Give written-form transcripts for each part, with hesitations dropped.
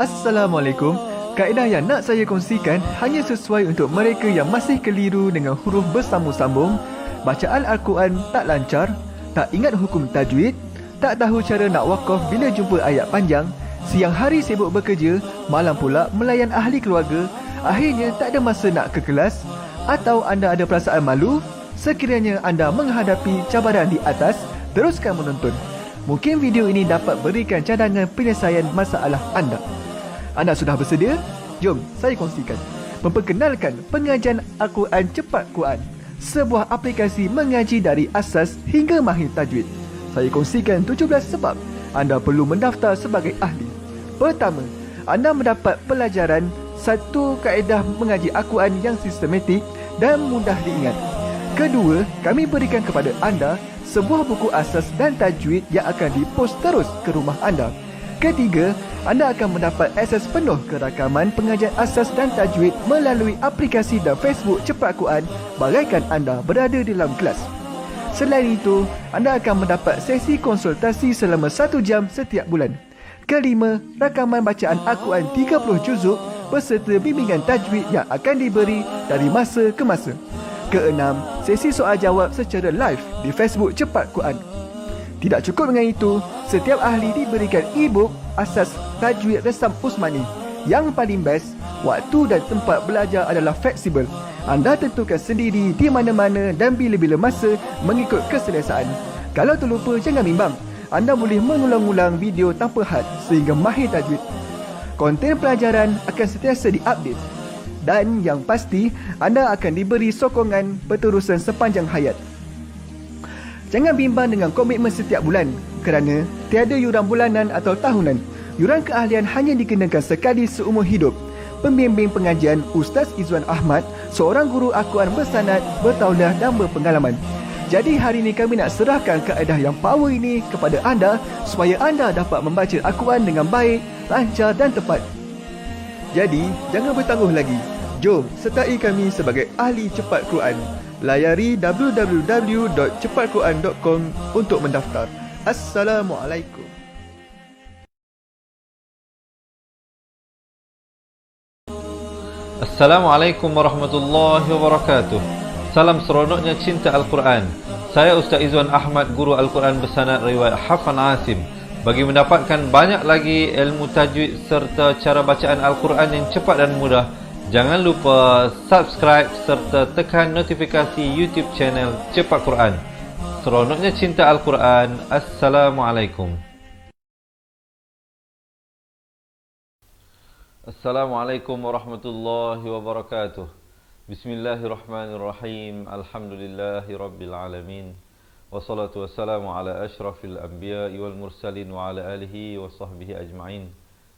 Assalamualaikum. Kaedah yang nak saya kongsikan hanya sesuai untuk mereka yang masih keliru dengan huruf bersambung-sambung, bacaan Al-Quran tak lancar, tak ingat hukum tajwid, tak tahu cara nak wakaf bila jumpa ayat panjang, siang hari sibuk bekerja, malam pula melayan ahli keluarga, akhirnya tak ada masa nak ke kelas, atau anda ada perasaan malu. Sekiranya anda menghadapi cabaran di atas, teruskan menonton. Mungkin video ini dapat berikan cadangan penyelesaian masalah anda. Anda sudah bersedia? Jom saya kongsikan. Memperkenalkan pengajian Al-Quran Cepat Quran, sebuah aplikasi mengaji dari asas hingga mahir tajwid. Saya kongsikan 17 sebab anda perlu mendaftar sebagai ahli. Pertama, anda mendapat pelajaran satu kaedah mengaji Al-Quran yang sistematik dan mudah diingat. Kedua, kami berikan kepada anda sebuah buku asas dan tajwid yang akan dipost terus ke rumah anda. Ketiga, anda akan mendapat akses penuh ke rakaman pengajian asas dan tajwid melalui aplikasi dan Facebook Cepat Quran bagaikan anda berada di dalam kelas. Selain itu, anda akan mendapat sesi konsultasi selama 1 jam setiap bulan. Kelima, rakaman bacaan Al-Quran 30 juzuk beserta bimbingan tajwid yang akan diberi dari masa ke masa. Keenam, sesi soal jawab secara live di Facebook Cepat Quran. Tidak cukup dengan itu, setiap ahli diberikan e-book asas tajwid Resam Usmani. Yang paling best, waktu dan tempat belajar adalah fleksibel. Anda tentukan sendiri di mana-mana dan bila-bila masa mengikut keselesaan. Kalau terlupa, jangan bimbang. Anda boleh mengulang-ulang video tanpa had sehingga mahir tajwid. Konten pelajaran akan sentiasa diupdate. Dan yang pasti, anda akan diberi sokongan berterusan sepanjang hayat. Jangan bimbang dengan komitmen setiap bulan kerana tiada yuran bulanan atau tahunan. Yuran keahlian hanya dikenakan sekali seumur hidup. Pembimbing pengajian Ustaz Izwan Ahmad, seorang guru Al-Quran bersanad, bertauliah dan berpengalaman. Jadi hari ini kami nak serahkan kaedah yang power ini kepada anda supaya anda dapat membaca Al-Quran dengan baik, lancar dan tepat. Jadi, jangan bertangguh lagi. Jom sertai kami sebagai ahli cepat Quran. Layari www.cepatquran.com untuk mendaftar. Assalamualaikum. Assalamualaikum warahmatullahi wabarakatuh. Salam seronoknya cinta Al-Quran. Saya Ustaz Izwan Ahmad, guru Al-Quran bersanad riwayat Hafan Asim. Bagi mendapatkan banyak lagi ilmu tajwid serta cara bacaan Al-Quran yang cepat dan mudah, jangan lupa subscribe serta tekan notifikasi YouTube channel Cepat Quran. Seronoknya cinta Al-Quran. Assalamualaikum. Assalamualaikum warahmatullahi wabarakatuh. Bismillahirrahmanirrahim. Alhamdulillahi rabbil alamin. Wassalatu wassalamu ala ashrafil anbiya'i wal mursalin wa ala alihi wa sahbihi ajma'in.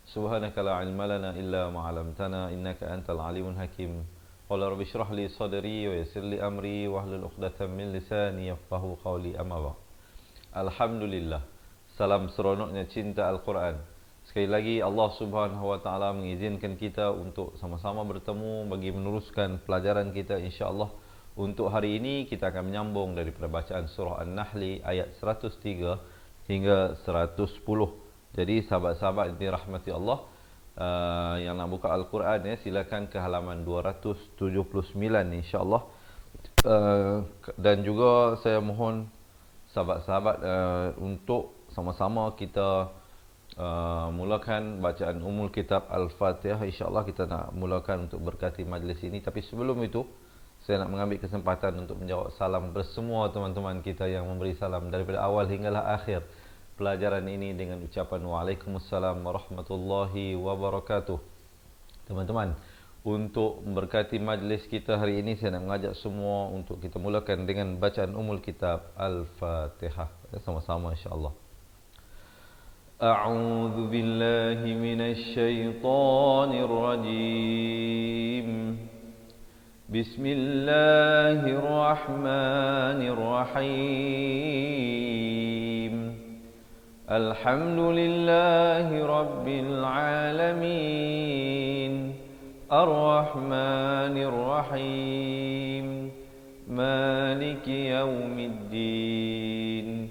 Subhanaka la ilma lana illa ma 'allamtana innaka antal alimul hakim. Qala rabbi shrah li sadri wa yassir li amri wahlul 'uqdatam min lisani yafqahu qawli, amma ba'd. Alhamdulillah. Salam seronoknya cinta Al-Quran. Sekali lagi Allah Subhanahu wa taala mengizinkan kita untuk sama-sama bertemu bagi meneruskan pelajaran kita insya-Allah. Untuk hari ini kita akan menyambung daripada bacaan surah An-Nahl ayat 103 hingga 110. Jadi sahabat-sahabat yang dirahmati Allah, yang nak buka Al-Quran ya, silakan ke halaman 279 insya-Allah. Dan juga saya mohon sahabat-sahabat untuk sama-sama kita mulakan bacaan umul kitab Al-Fatihah. InsyaAllah kita nak mulakan untuk berkati majlis ini. Tapi sebelum itu, saya nak mengambil kesempatan untuk menjawab salam bersemua teman-teman kita yang memberi salam daripada awal hinggalah akhir pelajaran ini dengan ucapan Waalaikumsalam warahmatullahi wabarakatuh. Teman-teman, untuk memberkati majlis kita hari ini, saya nak mengajak semua untuk kita mulakan dengan bacaan umul kitab Al-Fatihah sama-sama insyaAllah. A'udzu billahi minasy syaithanir rajim. Bismillahirrahmanirrahim. Alhamdulillahi rabbil alamin. Ar-Rahmanir Rahim. Maliki yaumiddin.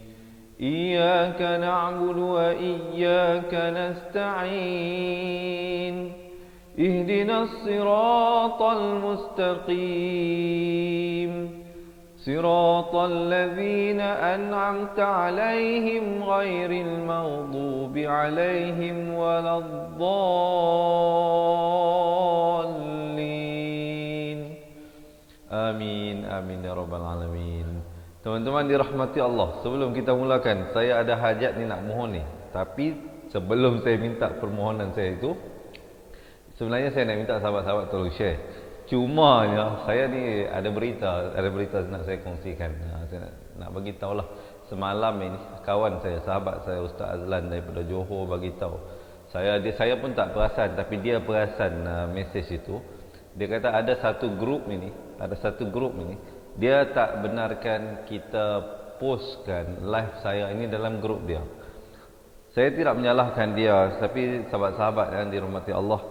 إياك نعبد وإياك نستعين اهدنا الصراط المستقيم صراط الذين أنعمت عليهم غير المغضوب عليهم ولا الضالين آمين آمين يا رب العالمين. Teman-teman dirahmati Allah, sebelum kita mulakan, saya ada hajat ni nak mohon ni. Tapi sebelum saya minta permohonan saya itu, sebenarnya saya nak minta sahabat-sahabat tolong share. Cuma ya, saya ni ada berita nak saya kongsikan. Saya nak bagi tahulah. Semalam ini kawan saya, sahabat saya Ustaz Azlan daripada Johor bagi tahu. Saya pun tak perasan, tapi dia perasan mesej itu. Dia kata ada satu grup ini, dia tak benarkan kita postkan live saya ini dalam grup dia. Saya tidak menyalahkan dia, tapi sahabat-sahabat yang dirahmati Allah,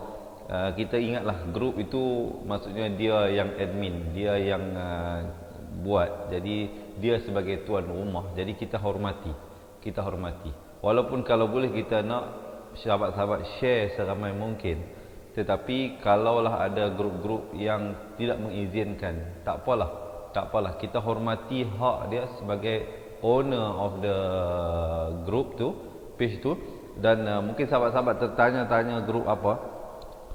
kita ingatlah grup itu maksudnya dia yang admin, dia yang buat. Jadi dia sebagai tuan rumah, jadi kita hormati. Walaupun kalau boleh kita nak sahabat-sahabat share seramai mungkin, tetapi kalaulah ada grup-grup yang tidak mengizinkan, tak apalah, kita hormati hak dia sebagai owner of the group tu, page tu. Dan mungkin sahabat-sahabat tertanya-tanya grup apa.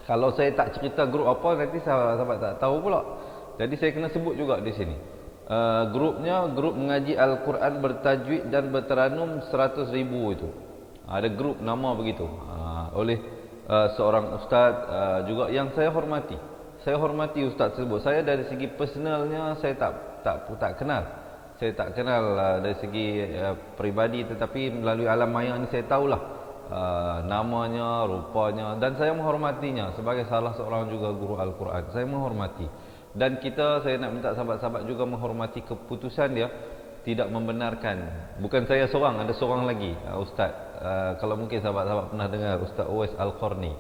Kalau saya tak cerita grup apa, nanti sahabat-sahabat tak tahu pula. Jadi saya kena sebut juga di sini. Grupnya grup mengaji Al-Quran bertajwid dan berteranum 100,000 itu. Ada grup nama begitu, oleh seorang ustaz juga yang saya hormati. Saya hormati ustaz tersebut. Saya dari segi personalnya saya tak kenal. Saya tak kenal dari segi peribadi, tetapi melalui alam maya ni saya tahulah namanya, rupanya, dan saya menghormatinya sebagai salah seorang juga guru Al-Quran. Saya menghormati. Dan saya nak minta sahabat-sahabat juga menghormati keputusan dia, tidak membenarkan. Bukan saya seorang, ada seorang lagi ustaz. Kalau mungkin sahabat-sahabat pernah dengar Ustaz Uwais Al-Qarni.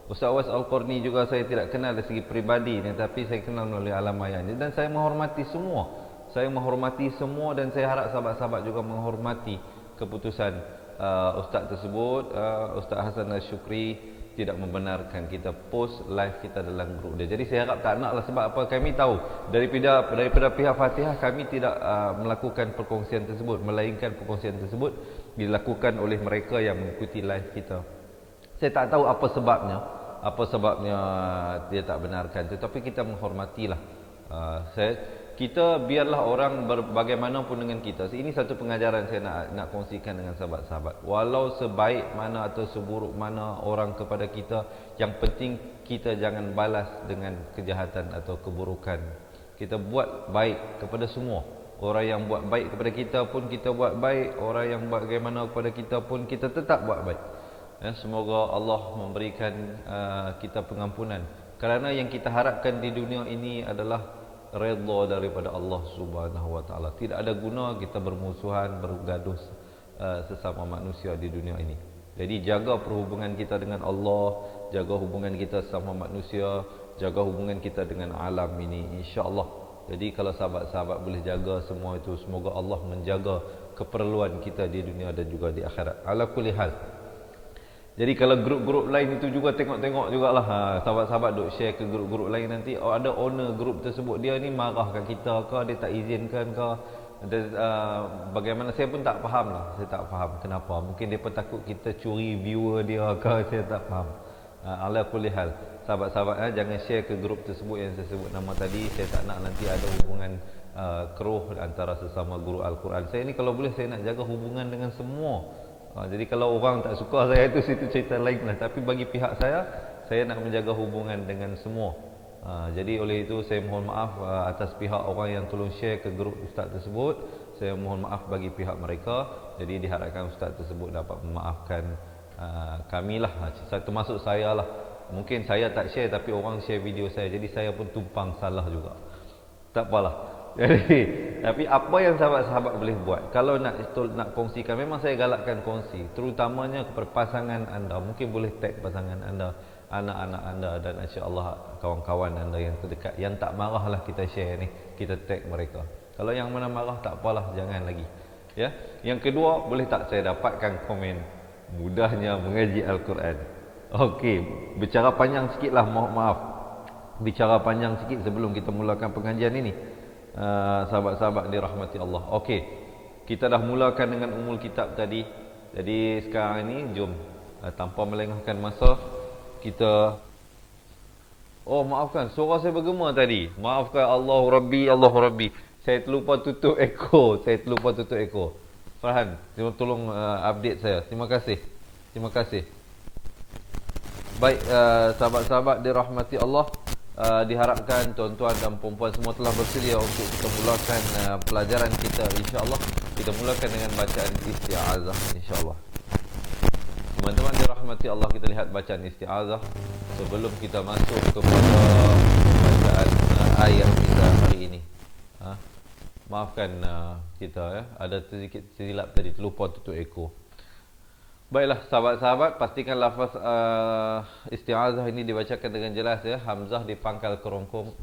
Ustaz Uwais Al-Qarni juga saya tidak kenal dari segi peribadi, tapi saya kenal melalui alam maya ini. Dan saya menghormati semua. Dan saya harap sahabat-sahabat juga menghormati keputusan ustaz tersebut. Ustaz Hasan Al-Syukri tidak membenarkan kita post live kita dalam grup dia. Jadi saya harap tak naklah, sebab apa, kami tahu daripada pihak Fatihah kami tidak melakukan perkongsian tersebut, melainkan perkongsian tersebut dilakukan oleh mereka yang mengikuti live kita. Saya tak tahu apa sebabnya dia tak benarkan, tetapi kita menghormatilah. Kita biarlah orang bagaimanapun dengan kita. Ini satu pengajaran saya nak kongsikan dengan sahabat-sahabat. Walau sebaik mana atau seburuk mana orang kepada kita, yang penting kita jangan balas dengan kejahatan atau keburukan. Kita buat baik kepada semua. Orang yang buat baik kepada kita pun kita buat baik. Orang yang bagaimana kepada kita pun kita tetap buat baik. Semoga Allah memberikan kita pengampunan. Kerana yang kita harapkan di dunia ini adalah redha daripada Allah Subhanahu wa taala. Tidak ada guna kita bermusuhan, bergaduh sesama manusia di dunia ini. Jadi jaga perhubungan kita dengan Allah, jaga hubungan kita sama manusia, jaga hubungan kita dengan alam ini, insya-Allah. Jadi kalau sahabat-sahabat boleh jaga semua itu, semoga Allah menjaga keperluan kita di dunia dan juga di akhirat. Ala kulli hal. Jadi kalau grup-grup lain itu juga tengok-tengok jugalah, sahabat-sahabat duk share ke grup-grup lain, nanti ada owner grup tersebut, dia ni marah kat kita ke, dia tak izinkan ke, bagaimana, saya pun tak faham lah. Saya tak faham kenapa. Mungkin dia pun takut kita curi viewer dia ke, saya tak faham. Ala kulli hal, sahabat-sahabat jangan share ke grup tersebut yang saya sebut nama tadi. Saya tak nak nanti ada hubungan keruh antara sesama guru Al-Quran. Saya ni kalau boleh saya nak jaga hubungan dengan semua. Jadi kalau orang tak suka saya itu situ cerita lain lah. Tapi bagi pihak saya nak menjaga hubungan dengan semua. Jadi oleh itu saya mohon maaf atas pihak orang yang tolong share ke grup ustaz tersebut. Saya mohon maaf bagi pihak mereka. Jadi diharapkan ustaz tersebut dapat memaafkan kami lah, termasuk saya lah. Mungkin saya tak share tapi orang share video saya, jadi saya pun tumpang salah juga. Tak apalah. Jadi, tapi apa yang sahabat-sahabat boleh buat, kalau nak kongsikan, memang saya galakkan kongsi, terutamanya kepada pasangan anda. Mungkin boleh tag pasangan anda, anak-anak anda, dan insya-Allah kawan-kawan anda yang terdekat. Yang tak marahlah kita share ni, kita tag mereka. Kalau yang mana marah tak apalah, jangan lagi. Ya. Yang kedua, boleh tak saya dapatkan komen mudahnya mengaji Al-Quran? Okey, bicara panjang sikitlah, maaf. Bicara panjang sikit sebelum kita mulakan pengajian ini. Sahabat-sahabat dirahmati Allah. Okey. Kita dah mulakan dengan umul kitab tadi. Jadi sekarang ini jom tanpa melengahkan masa kita maafkan, suara saya bergema tadi. Maafkan, Allahu Rabbi, Allahu Rabbi. Saya terlupa tutup ekor. Farhan, tolong update saya. Terima kasih. Baik, sahabat-sahabat dirahmati Allah, diharapkan tuan-tuan dan puan-puan semua telah bersedia untuk kita mulakan pelajaran kita, insya-Allah. Kita mulakan dengan bacaan isti'azah, insya-Allah. Teman-teman dirahmati Allah, kita lihat bacaan isti'azah sebelum kita masuk kepada bacaan ayat kita hari ini. Maafkan kita ada sedikit silap tadi, terlupa tutup ekor. Baiklah sahabat-sahabat, pastikan lafaz isti'azah ini dibacakan dengan jelas ya. Hamzah di pangkal kerongkong,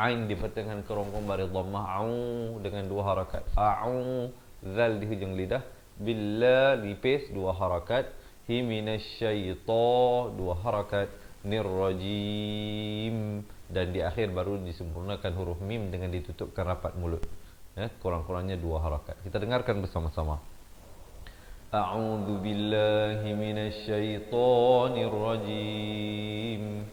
ain di pertengahan kerongkong, bari dhammah, au dengan 2 harakat. A'u, zal di hujung lidah, billah nipis 2 harakat, hi minasyaitan 2 harakat, nirrajim, dan di akhir baru disempurnakan huruf mim dengan ditutupkan rapat mulut. Kurang-kurangnya 2 harakat. Kita dengarkan bersama-sama. A'udzu billahi minasyaitonir rajim.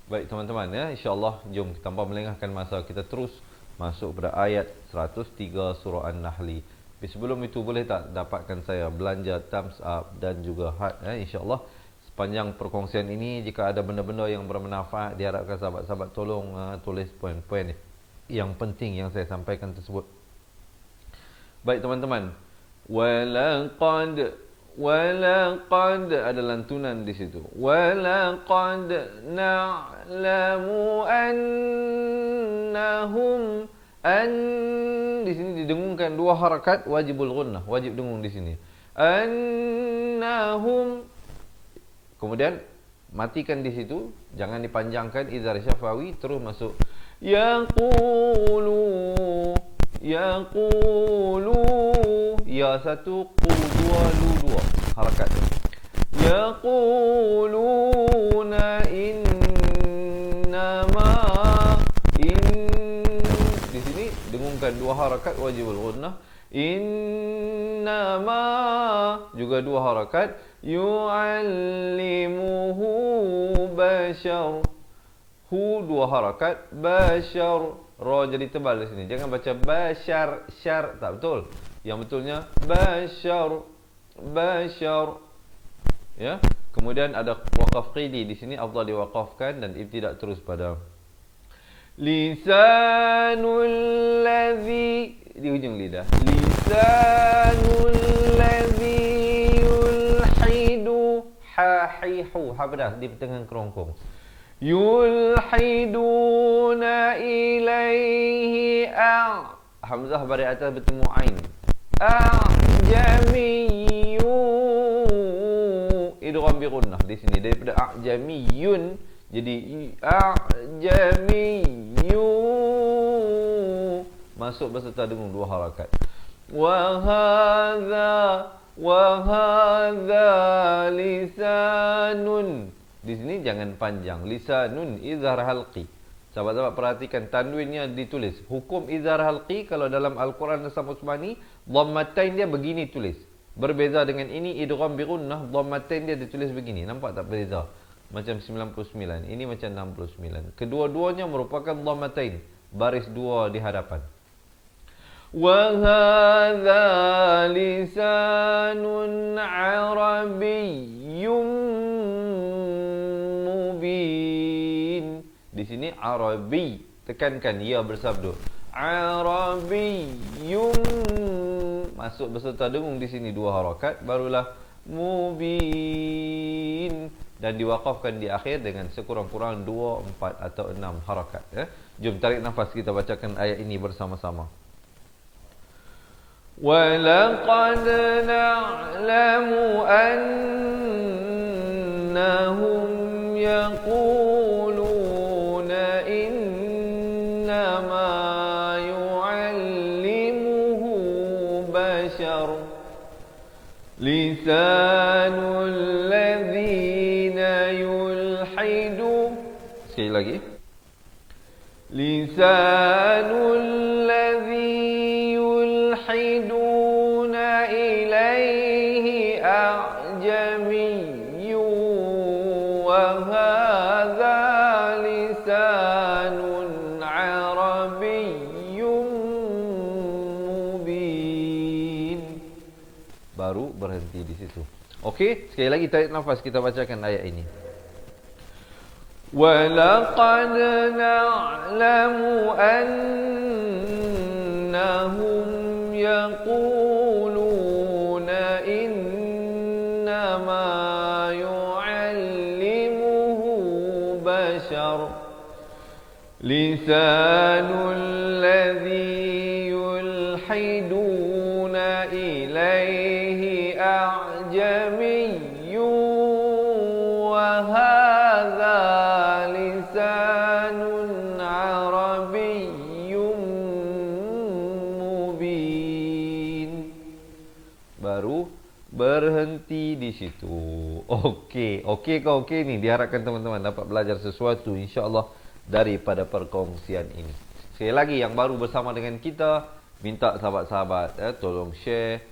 Baik teman-teman insya-Allah jom tanpa melengahkan masa kita terus masuk pada ayat 103 surah An-Nahl. Tapi sebelum itu boleh tak dapatkan saya belanja thumbs up dan juga heart insya-Allah. Sepanjang perkongsian ini jika ada benda-benda yang bermanfaat, diharapkan sahabat-sahabat tolong tulis poin-poin yang penting yang saya sampaikan tersebut. Baik teman-teman, walaqad ada lantunan di situ. Walaqad na'lamu annahum, di sini didengungkan 2 harakat, wajibul ghunnah, wajib dengung di sini. Annahum, kemudian matikan di situ, jangan dipanjangkan, izhar syafawi terus masuk. Yaqulu, ya 1, qu 2, lu 2 harakat. Yaquluna innama, di sini dengungkan 2 harakat, wajibul ghunnah. Innama juga 2 harakat. Yu'allimuhu bashar, hu 2 harakat, bashar, ra jadi tebal di sini. Jangan baca bashar, syar, tak betul. Yang betulnya bashar, ya. Kemudian ada waqaf qidi di sini, afdal diwaqafkan dan ibtidak terus pada lisanul ladzi di ujung lidah. Lisanul ladzi yulhidu, hahihu, habadah di pertengahan kerongkong. Yulhiduna ilaihi, hamzah bari atas bertemu ain. A'jamiyyu, idgham bi gunnah di sini daripada a'jamiyun jadi a'jamiyyu, masuk beserta dengung 2 harakat. Wa hadza lisanun, di sini jangan panjang, lisanun izhar halqi. Sahabat-sahabat perhatikan tanwinnya ditulis. Hukum izhar halqi kalau dalam Al-Quran Nasam Utsmani, dhammatain dia begini tulis. Berbeza dengan ini idgham bi gunnah, dhammatain dia ditulis begini. Nampak tak berbeza? Macam 99, ini macam 69. Kedua-duanya merupakan dhammatain, baris 2 di hadapan. Wa hadza lisanun arabiyyun mubin. Di sini Arabi, tekankan ya bersabdu. Arabiyyun, masuk beserta dengung di sini 2 harakat, barulah mubin, dan diwaqafkan di akhir dengan sekurang-kurang 2, 4 atau 6 harakat. Jom tarik nafas, kita bacakan ayat ini bersama-sama. وَلَقَدْ نَعْلَمُ أَنَّهُمْ يَقُولُونَ إِنَّمَا يُعَلِّمُهُ بَشَرٌ Sekali lagi. Lisanul ladzi yulhiduna ilaihi a'jamiyyun wa hadza lisanun arabiyyun mubin. Baru berhenti di situ. Okey, sekali lagi tarik nafas, kita bacakan ayat ini. وَلَقَدْ نَعْلَمُ أَنَّهُمْ يَقُولُونَ إِنَّمَا يُعَلِّمُهُ بَشَرٌ لِسَانُ الَّذِي يُلْحِدُونَ إِلَيْهِ أَعْجَمِيٌّ وَهَذَا لِسَانٌ عَرَبِيٌّ مُبِينٌ. Baru berhenti di situ. Okey ke okey ni? Diharapkan teman-teman dapat belajar sesuatu insya-Allah daripada perkongsian ini. Sekali lagi, yang baru bersama dengan kita, minta sahabat-sahabat tolong share,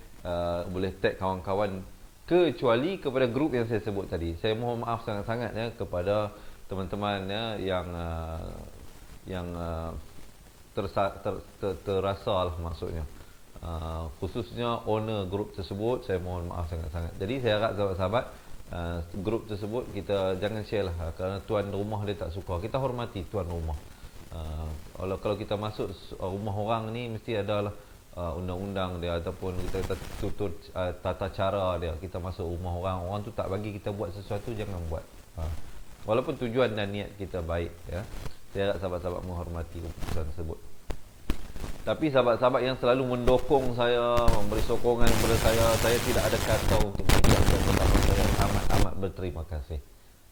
boleh tag kawan-kawan, kecuali kepada grup yang saya sebut tadi. Saya mohon maaf sangat-sangat kepada teman-teman yang terasa lah maksudnya. Khususnya owner grup tersebut, saya mohon maaf sangat-sangat. Jadi saya harap sahabat-sahabat, grup tersebut kita jangan share lah, kerana tuan rumah dia tak suka. Kita hormati tuan rumah. Kalau kita masuk rumah orang ni, mesti ada lah undang-undang dia, ataupun kita tutur tata cara dia. Kita masuk rumah orang tu tak bagi kita buat sesuatu, jangan buat. Walaupun tujuan dan niat kita baik, ya. Saya harap sahabat-sahabat menghormati keputusan tersebut. Tapi sahabat-sahabat yang selalu mendokong saya, memberi sokongan kepada saya tidak ada kata untuk mengucapkan betapa saya amat berterima kasih.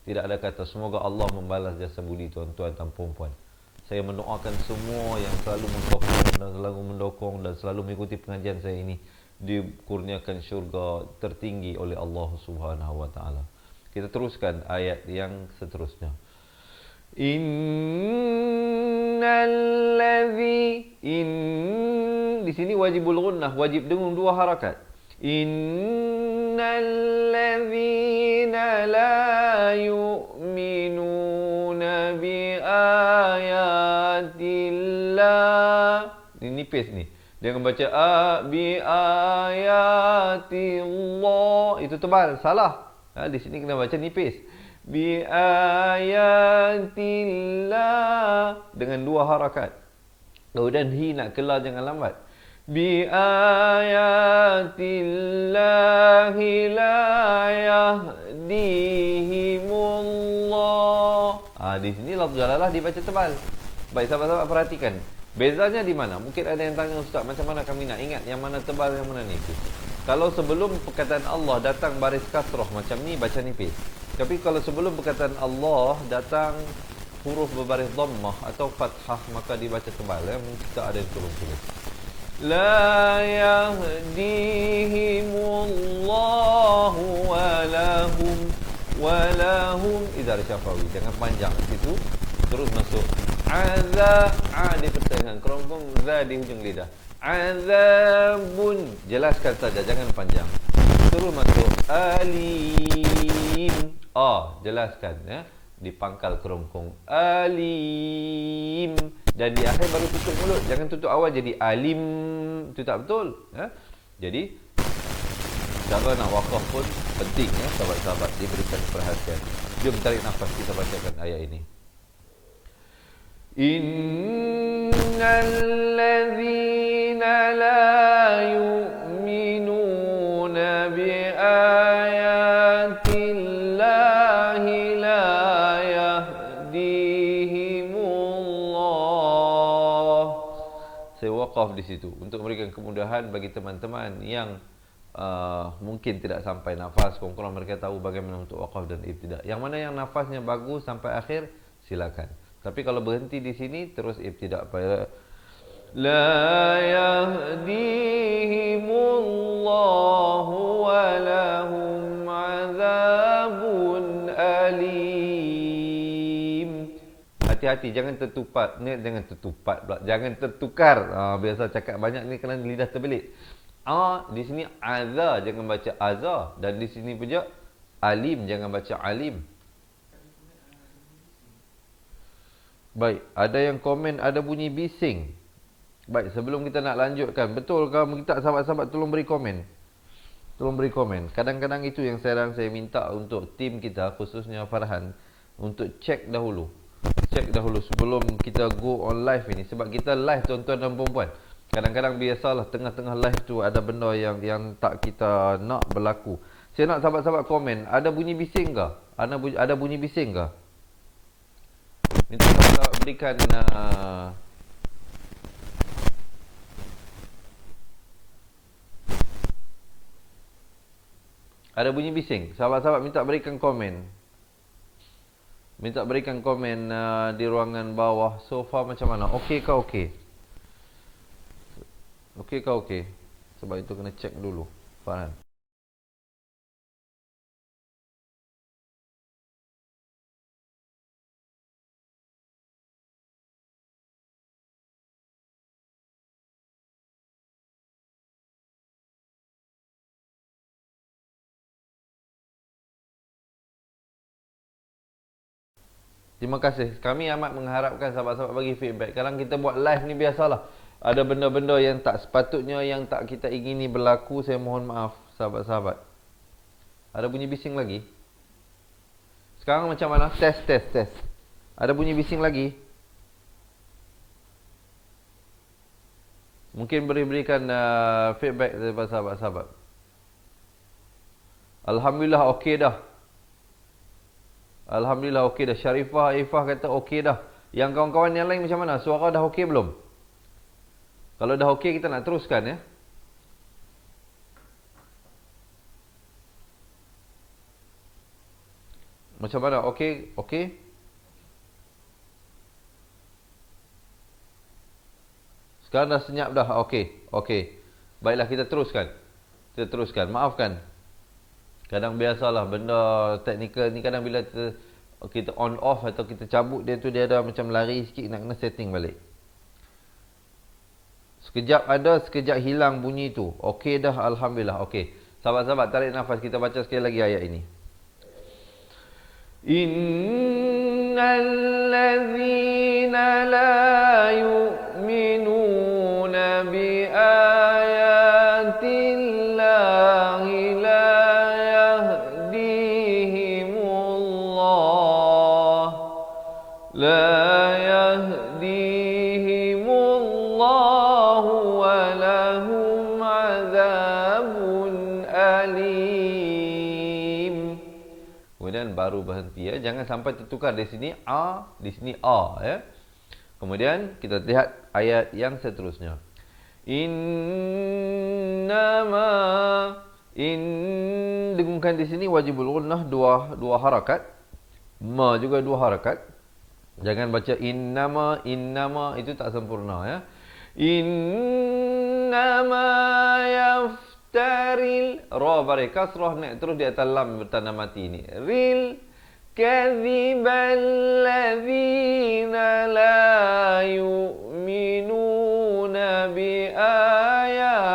Tidak ada kata. Semoga Allah membalas jasa budi tuan-tuan dan puan-puan. Saya mendoakan semua yang selalu mendokong dan selalu mengikuti pengajian saya ini dikurniakan syurga tertinggi oleh Allah Subhanahu wa taala. Kita teruskan ayat yang seterusnya. Di sini wajibul gunnah, wajib dengan dua harakat. Innal ladzina la yu'minuna bi ayatillah. Ini nipis ni. Jangan baca bi ayatillah, itu tebal, salah. Di sini kena baca nipis. Bi ayatillah dengan dua harakat. Kemudian hi nak kelar, jangan lambat. Bi ayatillahi la yahdihimullah. Di sini lafaz jalalah dibaca tebal. Baik sahabat-sahabat, perhatikan. Bezanya di mana? Mungkin ada yang tanya, Ustaz, macam mana kami nak ingat yang mana tebal, yang mana nipis? Kalau sebelum perkataan Allah datang baris kasrah macam ni, baca nipis. Tapi kalau sebelum perkataan Allah datang huruf berbaris dhammah atau fathah, maka dibaca tebal. Mungkin tak ada yang tolong tulis. La yahdihimullahu walahum idhar syafawi. Jangan panjang situ. Terus masuk azab, di pertengahan kerongkong, za di hujung lidah. Azabun, jelaskan saja, jangan panjang. Terus masuk alim, jelaskan, ya, di pangkal kerongkong, alim. Dan di akhir baru tutup mulut, jangan tutup awal jadi alim, itu tak betul, ya. Jadi cara nak wakaf pun penting, ya sahabat-sahabat, diberikan perhatian. Jom tarik nafas, kita bacakan ayat ini. Innal ladzina la yu'minuna bi ayatillahi la yahdihimullah. Saya wakaf di situ untuk memberikan kemudahan bagi teman-teman yang mungkin tidak sampai nafas. Kurang mereka tahu bagaimana untuk wakaf dan ibtidak. Yang mana yang nafasnya bagus sampai akhir, silakan. Tapi kalau berhenti di sini, terus ibtidak pada la yahdihimullahu wa lahum azabun alim. hati-hati, jangan tertupat. Ni jangan tertupat pula. Jangan tertukar. Biasa cakap banyak ni kerana lidah terbelit. Di sini azza, jangan baca azza, dan di sini pula alim, jangan baca alim. Baik, ada yang komen ada bunyi bising. Baik, sebelum kita nak lanjutkan, betul ke minta sahabat-sahabat tolong beri komen. Tolong beri komen. Kadang-kadang itu yang saya minta untuk tim kita, khususnya Farhan, untuk cek dahulu. Cek dahulu sebelum kita go on live ini. Sebab kita live tuan-tuan dan puan-puan. Kadang-kadang biasalah tengah-tengah live tu ada benda yang tak kita nak berlaku. Saya nak sahabat-sahabat komen, ada bunyi bising ke? Ada bunyi bising ke? Minta sahabat-sahabat berikan ada bunyi bising. Sahabat-sahabat minta berikan komen. Minta berikan komen di ruangan bawah. So far macam mana? Okey ke okey? Okey ke okey? Sebab itu kena cek dulu. Farhan. Terima kasih. Kami amat mengharapkan sahabat-sahabat bagi feedback. Kadang kita buat live ni biasalah. Ada benda-benda yang tak sepatutnya, yang tak kita ingini berlaku. Saya mohon maaf sahabat-sahabat. Ada bunyi bising lagi? Sekarang macam mana? Test. Ada bunyi bising lagi? Mungkin berikan feedback daripada sahabat-sahabat. Alhamdulillah okey dah. Alhamdulillah okey dah. Syarifah, Ifah kata okey dah. Yang kawan-kawan yang lain macam mana? Suara dah okey belum? Kalau dah okey kita nak teruskan ya. Macam mana? Okey? Okey? Sekarang dah senyap dah. Okey. Okey. Baiklah kita teruskan. Kita teruskan. Maafkan. Kadang biasalah benda teknikal ni kadang bila kita on off atau kita cabut dia tu dia ada macam lari sikit nak kena setting balik. Sekejap ada, sekejap hilang bunyi tu. Okey dah, alhamdulillah. Okey. Sahabat-sahabat tarik nafas, kita baca sekali lagi ayat ini. Innal ladzina la yu'minuna bi ayatillahi la yahdihimullahu wa lahum azabun alim. Kemudian baru berhenti ya. Jangan sampai tertukar di sini a, di sini a ya. Kemudian kita lihat ayat yang seterusnya. Dengungkan di sini wajibul gunnah dua harakat. Ma juga dua harakat. Jangan baca innama itu tak sempurna ya. Innama yaftaril ra bari kasrah naik terus di atas lam bertanda mati ini. Ril kadzibal ladzina la yu'minuna bi ayatillah.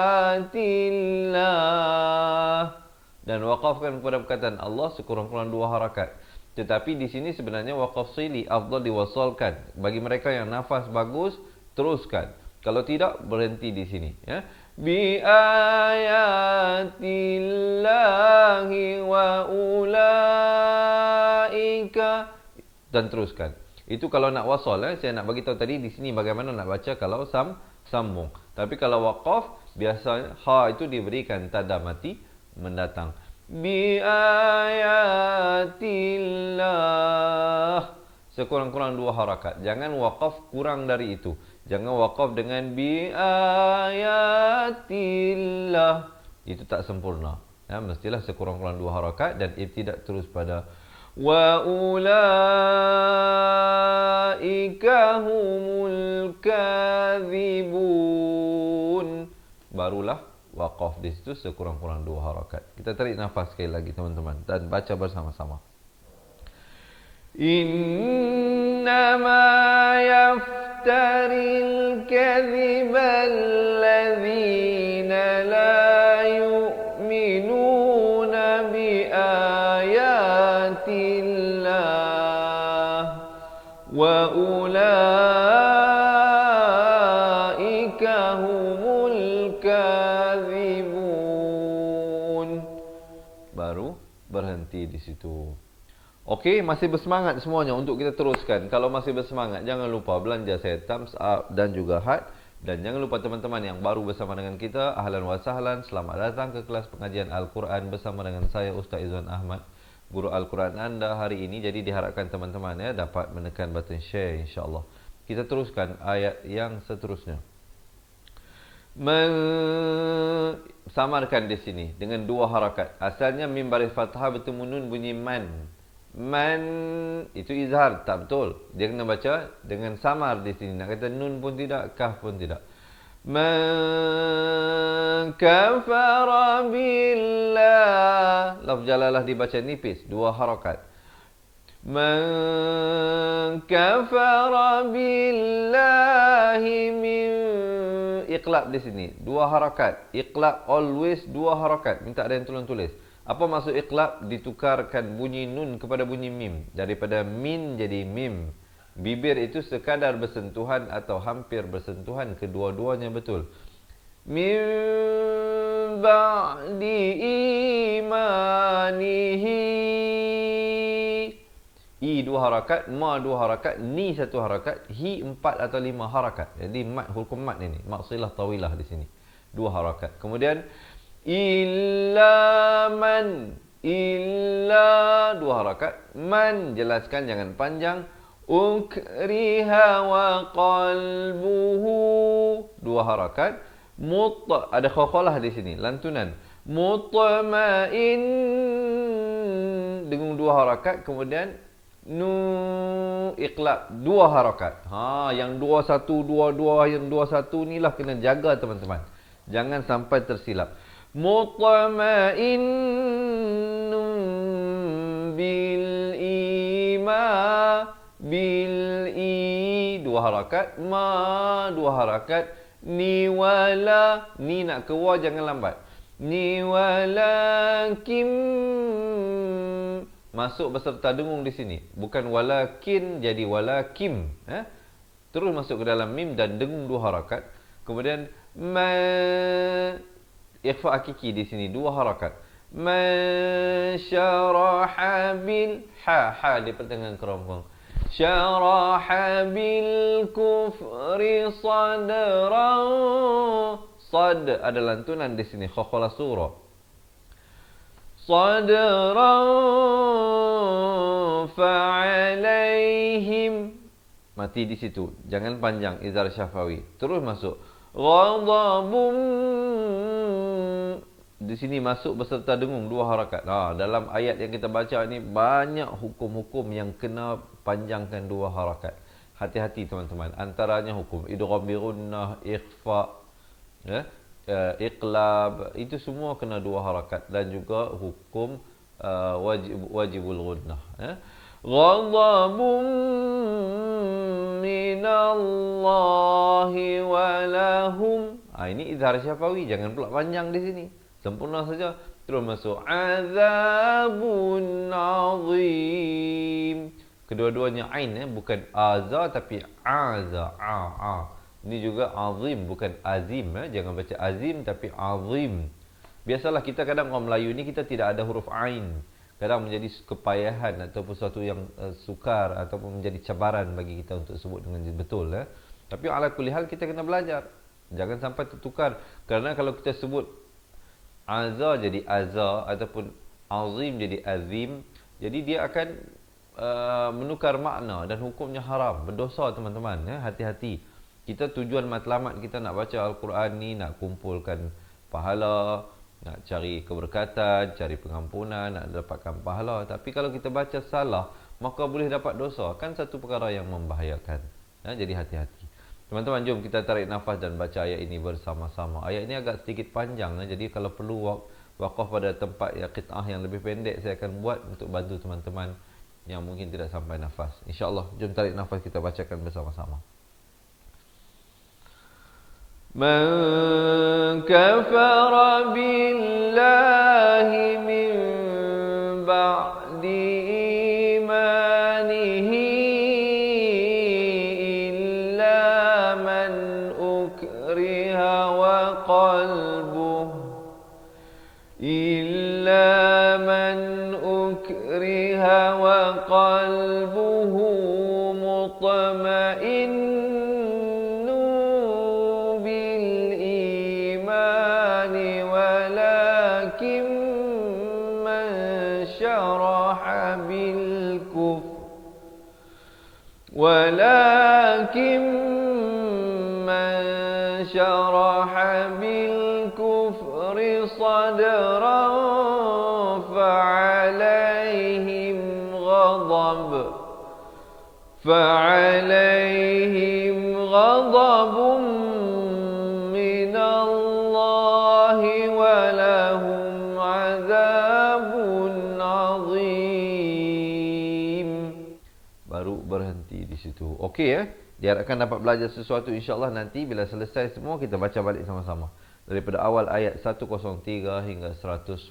Dan waqafkan kepada perkataan Allah sekurang-kurang dua harakat. Tetapi di sini sebenarnya waqaf sili afdal diwasalkan. Bagi mereka yang nafas bagus, teruskan. Kalau tidak, berhenti di sini ya. Bi ayatillahi wa ulaika, dan teruskan. Itu kalau nak wasal saya nak bagi tahu tadi di sini bagaimana nak baca kalau sambung. Tapi kalau waqaf biasanya ha itu diberikan tanda mati mendatang. Bi ayatillah, sekurang-kurang dua harakat. Jangan waqaf kurang dari itu. Jangan waqaf dengan bi ayatillah. Itu tak sempurna. Ya, mestilah sekurang-kurang dua harakat dan ibtidak terus pada wa ulaika humul kadzibun. Barulah waqaf di situ sekurang-kurang dua harakat. Kita tarik nafas sekali lagi teman-teman dan baca bersama-sama. Innal إنما يفتري الكذب الذين لا يؤمنون بآيات الله وأولئك هم الكاذبون. Baru berhenti di situ. Okey, masih bersemangat semuanya untuk kita teruskan. Kalau masih bersemangat, jangan lupa belanja saya thumbs up dan juga heart. Dan jangan lupa teman-teman yang baru bersama dengan kita, ahlan wa sahlan, selamat datang ke kelas pengajian Al-Quran bersama dengan saya Ustaz Izwan Ahmad, guru Al-Quran anda hari ini. Jadi diharapkan teman-teman ya dapat menekan button share insya-Allah. Kita teruskan ayat yang seterusnya. Samarkan di sini dengan dua harakat. Asalnya mim baris fathah bertemu nun bunyi man. Man itu izhar, tak betul. Dia kena baca dengan samar di sini. Nak kata nun pun tidak, kaf pun tidak. Man kafara billah. Lafz jalalah dibaca nipis, dua harakat. Man kafara billahi min. Iqlab di sini, dua harakat. Iqlab always dua harakat. Minta ada yang tolong tulis. Apa maksud iqlab? Ditukarkan bunyi nun kepada bunyi mim. Daripada min jadi mim. Bibir itu sekadar bersentuhan atau hampir bersentuhan. Kedua-duanya betul. Min ba'di imanihi. I dua harakat, ma dua harakat, ni satu harakat, hi empat atau lima harakat. Jadi mat, hukum mat ini. Maksilah tawilah di sini. Dua harakat. Kemudian illa man, illa dua harakat, man jelaskan jangan panjang, ukriha wa qalbuhu dua harakat, ada khakhalah di sini lantunan, mutmain dengan dua harakat, kemudian nu iqlab dua harakat. Yang 21 22 yang 21 inilah kena jaga teman-teman. Jangan sampai tersilap. Mutma'innun bil dua harakat, ma dua harakat, ni wala, ni nak keluar jangan lambat, ni walakim masuk beserta dengung di sini, bukan walakin jadi walakim, terus masuk ke dalam mim dan dengung dua harakat. Kemudian ikhfa hakiki di sini dua harakat. Man syaraha bil ha di pertengahan kerongkong. Syaraha bil kufri sadran. Sad ada lantunan di sini khakhala surah. Sadran fa'alaihim. Mati di situ. Jangan panjang izhar syafawi. Terus masuk. Ghadabum di sini masuk beserta dengung dua harakat. Dalam ayat yang kita baca ini banyak hukum-hukum yang kena panjangkan dua harakat. Hati-hati teman-teman. Antaranya hukum idgham bi gunnah, ikhfa, iqlab, itu semua kena dua harakat dan juga hukum wajibul gunnah. Ghadabun minallahi walahum. Ini izhar syafawi, jangan pula panjang di sini. Sempurna saja. Terus masuk azabun azim. Kedua-duanya ain, bukan aza tapi aza. Ini juga azim, bukan azim. Jangan baca azim tapi azim. Biasalah kita kadang orang Melayu ni kita tidak ada huruf ain. Kadang menjadi kepayahan ataupun sesuatu yang sukar ataupun menjadi cabaran bagi kita untuk sebut dengan betul. Tapi ala kulli hal kita kena belajar. Jangan sampai tertukar. Kerana kalau kita sebut azza jadi azza ataupun azim jadi azim, jadi dia akan menukar makna dan hukumnya haram, berdosa teman-teman. Hati-hati. Kita tujuan matlamat kita nak baca Al-Quran ni, nak kumpulkan pahala, nak cari keberkatan, cari pengampunan, nak dapatkan pahala. Tapi kalau kita baca salah, maka boleh dapat dosa. Kan satu perkara yang membahayakan. Jadi hati-hati. Teman-teman, jom kita tarik nafas dan baca ayat ini bersama-sama. Ayat ini agak sedikit panjang. Jadi kalau perlu waqaf pada tempat qit'ah yang lebih pendek, saya akan buat untuk bantu teman-teman yang mungkin tidak sampai nafas. InsyaAllah, jom tarik nafas, kita bacakan bersama-sama. Man kafara billahi min ba'di imanihi illa man ukriha wa qalbuh mutma'innu bil imani walakin man syaraha bil kufr صدرا فعليهم غضب من الله ولهم عذاب عظيم. Baru berhenti di situ. Okey ya. Diharapkan dapat belajar sesuatu, insya-Allah. Nanti bila selesai semua kita baca balik sama-sama daripada awal ayat 103 hingga 110.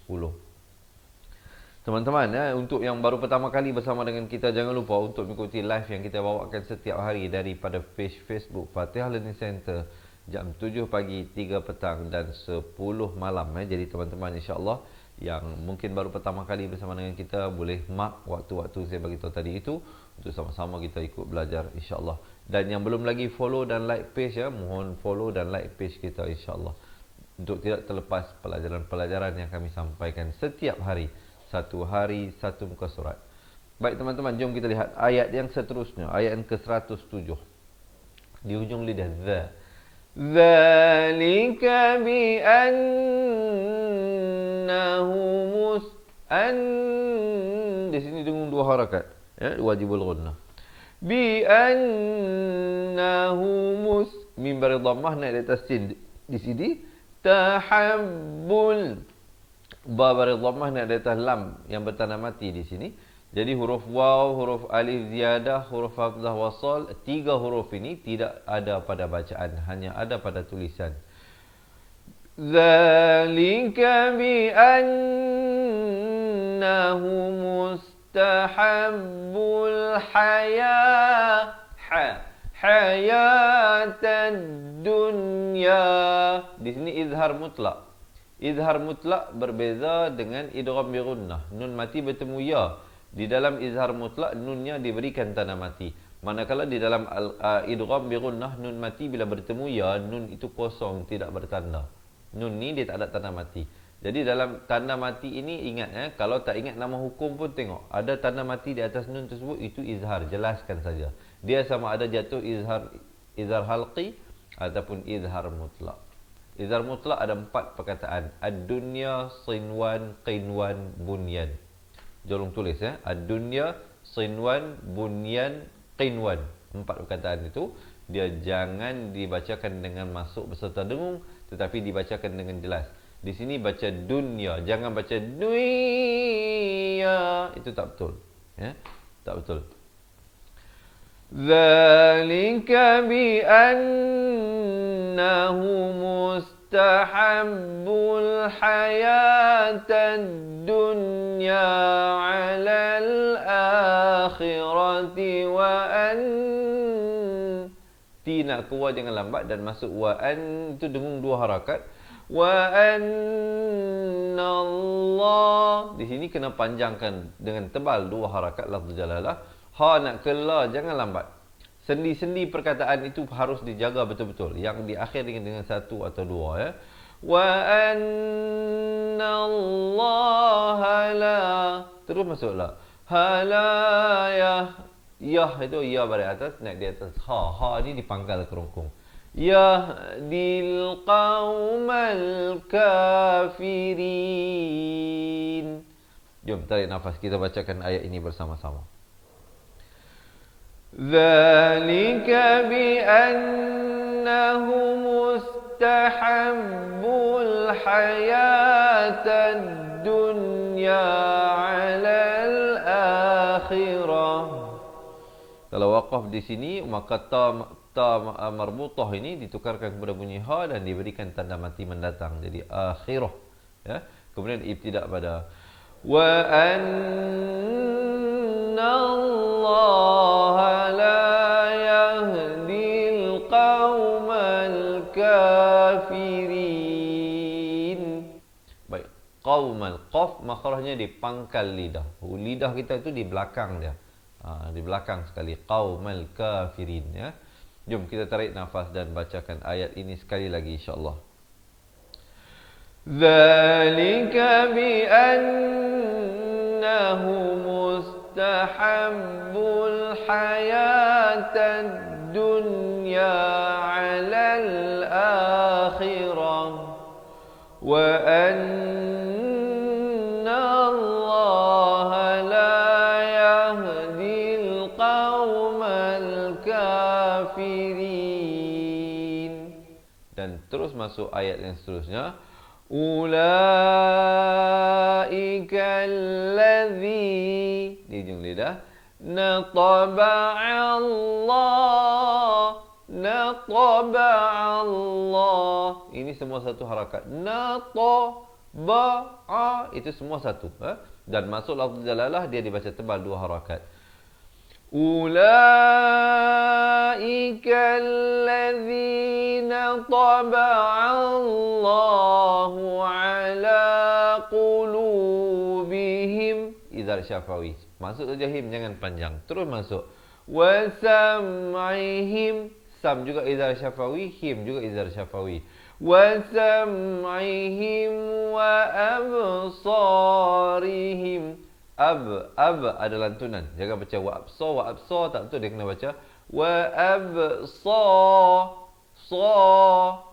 Teman-teman, untuk yang baru pertama kali bersama dengan kita, jangan lupa untuk mengikuti live yang kita bawakan setiap hari daripada page Facebook Fatihah Learning Center jam 7 pagi, 3 petang dan 10 malam. Jadi teman-teman, insya-Allah yang mungkin baru pertama kali bersama dengan kita, boleh mark waktu-waktu saya bagi tahu tadi itu untuk sama-sama kita ikut belajar, insya-Allah. Dan yang belum lagi follow dan like page, mohon follow dan like page kita, insya-Allah, untuk tidak terlepas pelajaran-pelajaran yang kami sampaikan setiap hari. Satu hari, satu muka surat. Baik teman-teman, jom kita lihat ayat yang seterusnya. Ayat yang ke-107. Di hujung lidah. Dzalika bi annahu di sini dengan dua harakat. Wajibul ghunnah. Bi annahu mim bari dhammah naik di atas sin. Di sini tahabbul. Ba bari dhammah naik di atas lam yang bertanda mati di sini. Jadi huruf waw, huruf alif ziyadah, huruf hamzah wasal, tiga huruf ini tidak ada pada bacaan, hanya ada pada tulisan. Dzalika bi annahu mustahabbul hayatad dunya. Di sini izhar mutlak. Izhar mutlak berbeza dengan idgham bi gunnah. Nun mati bertemu ya. Di dalam izhar mutlak, nunnya diberikan tanda mati. Manakala di dalam idgham bi gunnah, nun mati bila bertemu ya, nun itu kosong, tidak bertanda. Nun ni dia tak ada tanda mati. Jadi dalam tanda mati ini ingat, kalau tak ingat nama hukum pun tengok. Ada tanda mati di atas nun tersebut, itu izhar. Jelaskan saja. Dia sama ada jatuh izhar halqi ataupun izhar mutlak. Izhar mutlak ada 4 perkataan. Ad-dunya, sinwan, qinwan, bunyan. Jolong tulis Ad-dunya, sinwan, bunyan, qinwan. 4 perkataan itu dia jangan dibacakan dengan masuk beserta dengung, tetapi dibacakan dengan jelas. Di sini baca dunya, jangan baca dunya. Itu tak betul. Tak betul. Dzalika bi annahu mustahabbul hayatad dunya 'alal akhirati wa an nak keluar jangan lambat dan masuk wa an itu dengung 2 harakat. Wa annallah di sini kena panjangkan dengan tebal 2 harakat lafaz jalalah. Ha nak keluar jangan lambat. Sendi-sendi perkataan itu harus dijaga betul-betul. Yang diakhiri dengan 1 atau 2 Wa annallaha la. Terus masuklah. Halayah. Yah itu ya balik atas, naik di atas. Ha ni dipangkal kerongkong. Yahdil qaumal kafirin. Jom tarik nafas, kita bacakan ayat ini bersama-sama. Dzalika bi annahu mustahabbul hayatad dunya 'alal akhirah waqaf di sini, maka ta marbutah ini ditukarkan kepada bunyi ha dan diberikan tanda mati mendatang. Jadi akhirah, ya. Kemudian ibtida pada wa anna Allah la yahdil qaumal kafirin. Baik, qaumal qaf makhrajnya di pangkal lidah. Lidah kita itu di belakang dia. Di belakang sekali, qaumal kafirin, ya. Jom kita tarik nafas dan bacakan ayat ini sekali lagi insya-Allah. Dzalika bi annahu mustahabbul hayatad dunya 'alal akhirah wa anna Allah la yahdil qaumal kafirin. Dan terus masuk ayat yang seterusnya. Ulaika alladhi, di ujung lidah, nataba'allah. Ini semua satu harakat. Nataba'a, itu semua satu, dan masuk lafaz jalalah dia dibaca tebal dua harakat. Ulaika alladhina taba'allahu ala qulubihim. Izhar syafawi. Masuk saja him, jangan panjang. Terus masuk. Wa sam'ihim. Sam juga izhar syafawi, him juga izhar syafawi. Wa sam'ihim wa absarihim. Ab ada lantunan. Jangan baca wa absar, tak betul, dia kena baca wa absar,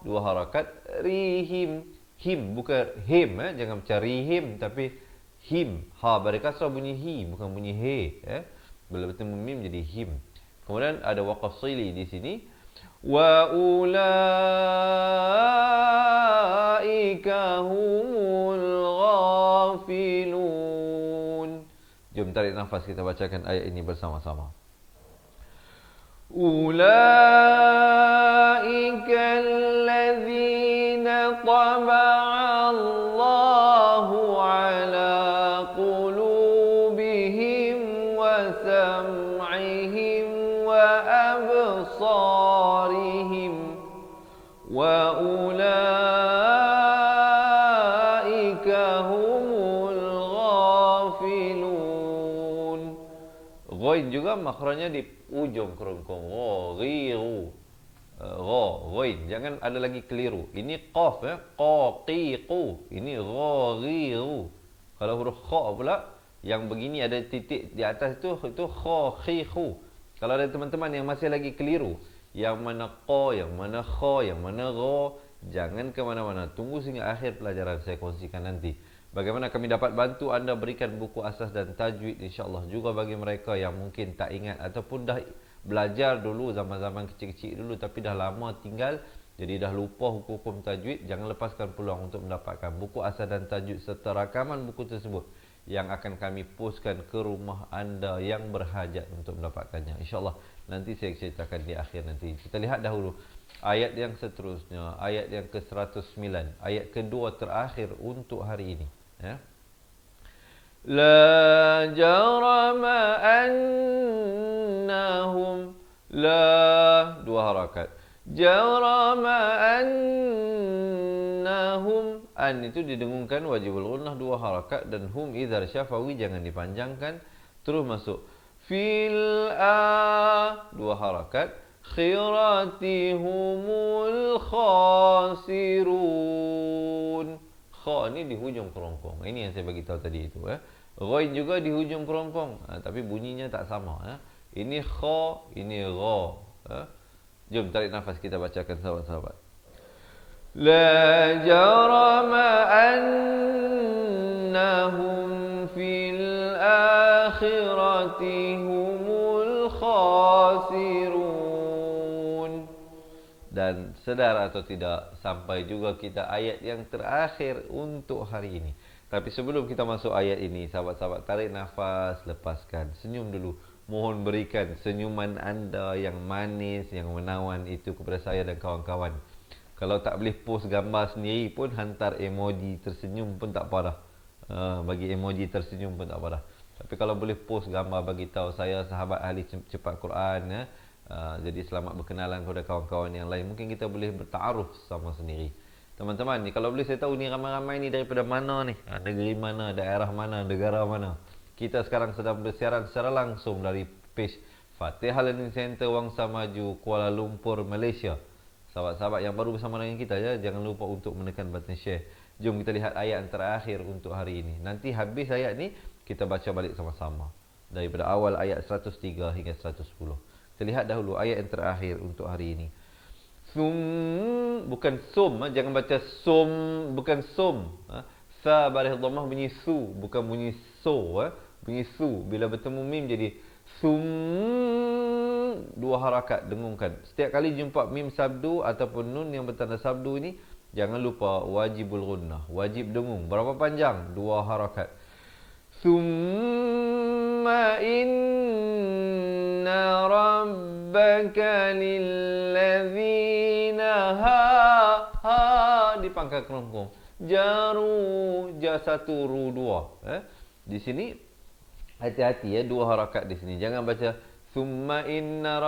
dua harakat. Rihim, him bukan him, jangan baca rihim tapi him. Ha pada kasrah bunyi hi, bukan bunyi he, bila bertemu mim jadi him. Kemudian ada waqaf sili di sini. Wa ulaika humul ghafilun. Jom tarik nafas, kita bacakan ayat ini bersama-sama. Ulaika alladhina taba'allahu ala qulubihim wa sam'ihim wa absarihim wa ulaika humul ghafilun. Ghain juga makhrajnya di ujung kerongkong. Ghiru. Ghain. Jangan ada lagi keliru. Ini qaf, qaqiqu. Ini ghiru. Kalau huruf kha pula yang begini ada titik di atas itu khaqiqu. Kalau ada teman-teman yang masih lagi keliru, yang mana qa, yang mana kha, yang mana gha, jangan ke mana-mana. Tunggu sehingga akhir pelajaran saya kongsikan nanti. Bagaimana kami dapat bantu anda berikan buku asas dan tajwid insya-Allah, juga bagi mereka yang mungkin tak ingat ataupun dah belajar dulu zaman-zaman kecil-kecil dulu tapi dah lama tinggal, jadi dah lupa hukum-hukum tajwid. Jangan lepaskan peluang untuk mendapatkan buku asas dan tajwid serta rakaman buku tersebut yang akan kami postkan ke rumah anda yang berhajat untuk mendapatkannya. InsyaAllah nanti saya ceritakan di akhir nanti. Kita lihat dahulu ayat yang seterusnya, ayat yang ke-109, ayat kedua terakhir untuk hari ini. Ya. La jarama annahum, la dua harakat. Jarama annahum, an itu didengungkan wajibul gunnah dua harakat, dan hum izhar syafawi jangan dipanjangkan. Terus masuk fil a dua harakat. Khiratihumul khasirun. Kha ni di hujung kerongkong. Ini yang saya bagi tahu tadi itu. Ghain juga di hujung kerongkong. Tapi bunyinya tak sama. Ini kha, ini gha. Jom tarik nafas, kita bacakan sahabat-sahabat. La jarama annahum fil akhirati humul khasirun. Dan sedar atau tidak, sampai juga kita ayat yang terakhir untuk hari ini. Tapi sebelum kita masuk ayat ini, sahabat-sahabat tarik nafas, lepaskan, senyum dulu. mohon berikan senyuman anda yang manis, yang menawan itu kepada saya dan kawan-kawan. Kalau tak boleh post gambar sendiri pun hantar emoji tersenyum pun tak apa dah. Bagi emoji tersenyum pun tak apa dah. Tapi kalau boleh post gambar bagi tahu saya sahabat ahli cepat Quran ya. Jadi selamat berkenalan kepada kawan-kawan yang lain. Mungkin kita boleh bertaaruf sama sendiri. Teman-teman ni kalau boleh saya tahu ni ramai-ramai ni daripada mana ni? Negeri mana, daerah mana, negara mana? Kita sekarang sedang bersiaran secara langsung dari page Fatihah Learning Center Wangsa Maju, Kuala Lumpur, Malaysia. Sahabat-sahabat yang baru bersama dengan kita ya, jangan lupa untuk menekan button share. Jom kita lihat ayat yang terakhir untuk hari ini. Nanti habis ayat ni kita baca balik sama-sama. Daripada awal ayat 103 hingga 110. Kita lihat dahulu ayat yang terakhir untuk hari ini. Bukan sum, jangan baca sum, bukan sum. Sa baris dhammah bunyi su, bukan bunyi so, bunyi su. Bila bertemu mim jadi sum, dua harakat dengungkan. Setiap kali jumpa mim sabdu ataupun nun yang bertanda sabdu ini, jangan lupa wajibul gunnah, wajib dengung. Berapa panjang? Dua harakat. Summa inna rabbaka lilladzina dipangkal kerongkong. Jaru, ja satu, ru dua. Di sini hati-hati ya, dua harakat di sini. Jangan baca summa inna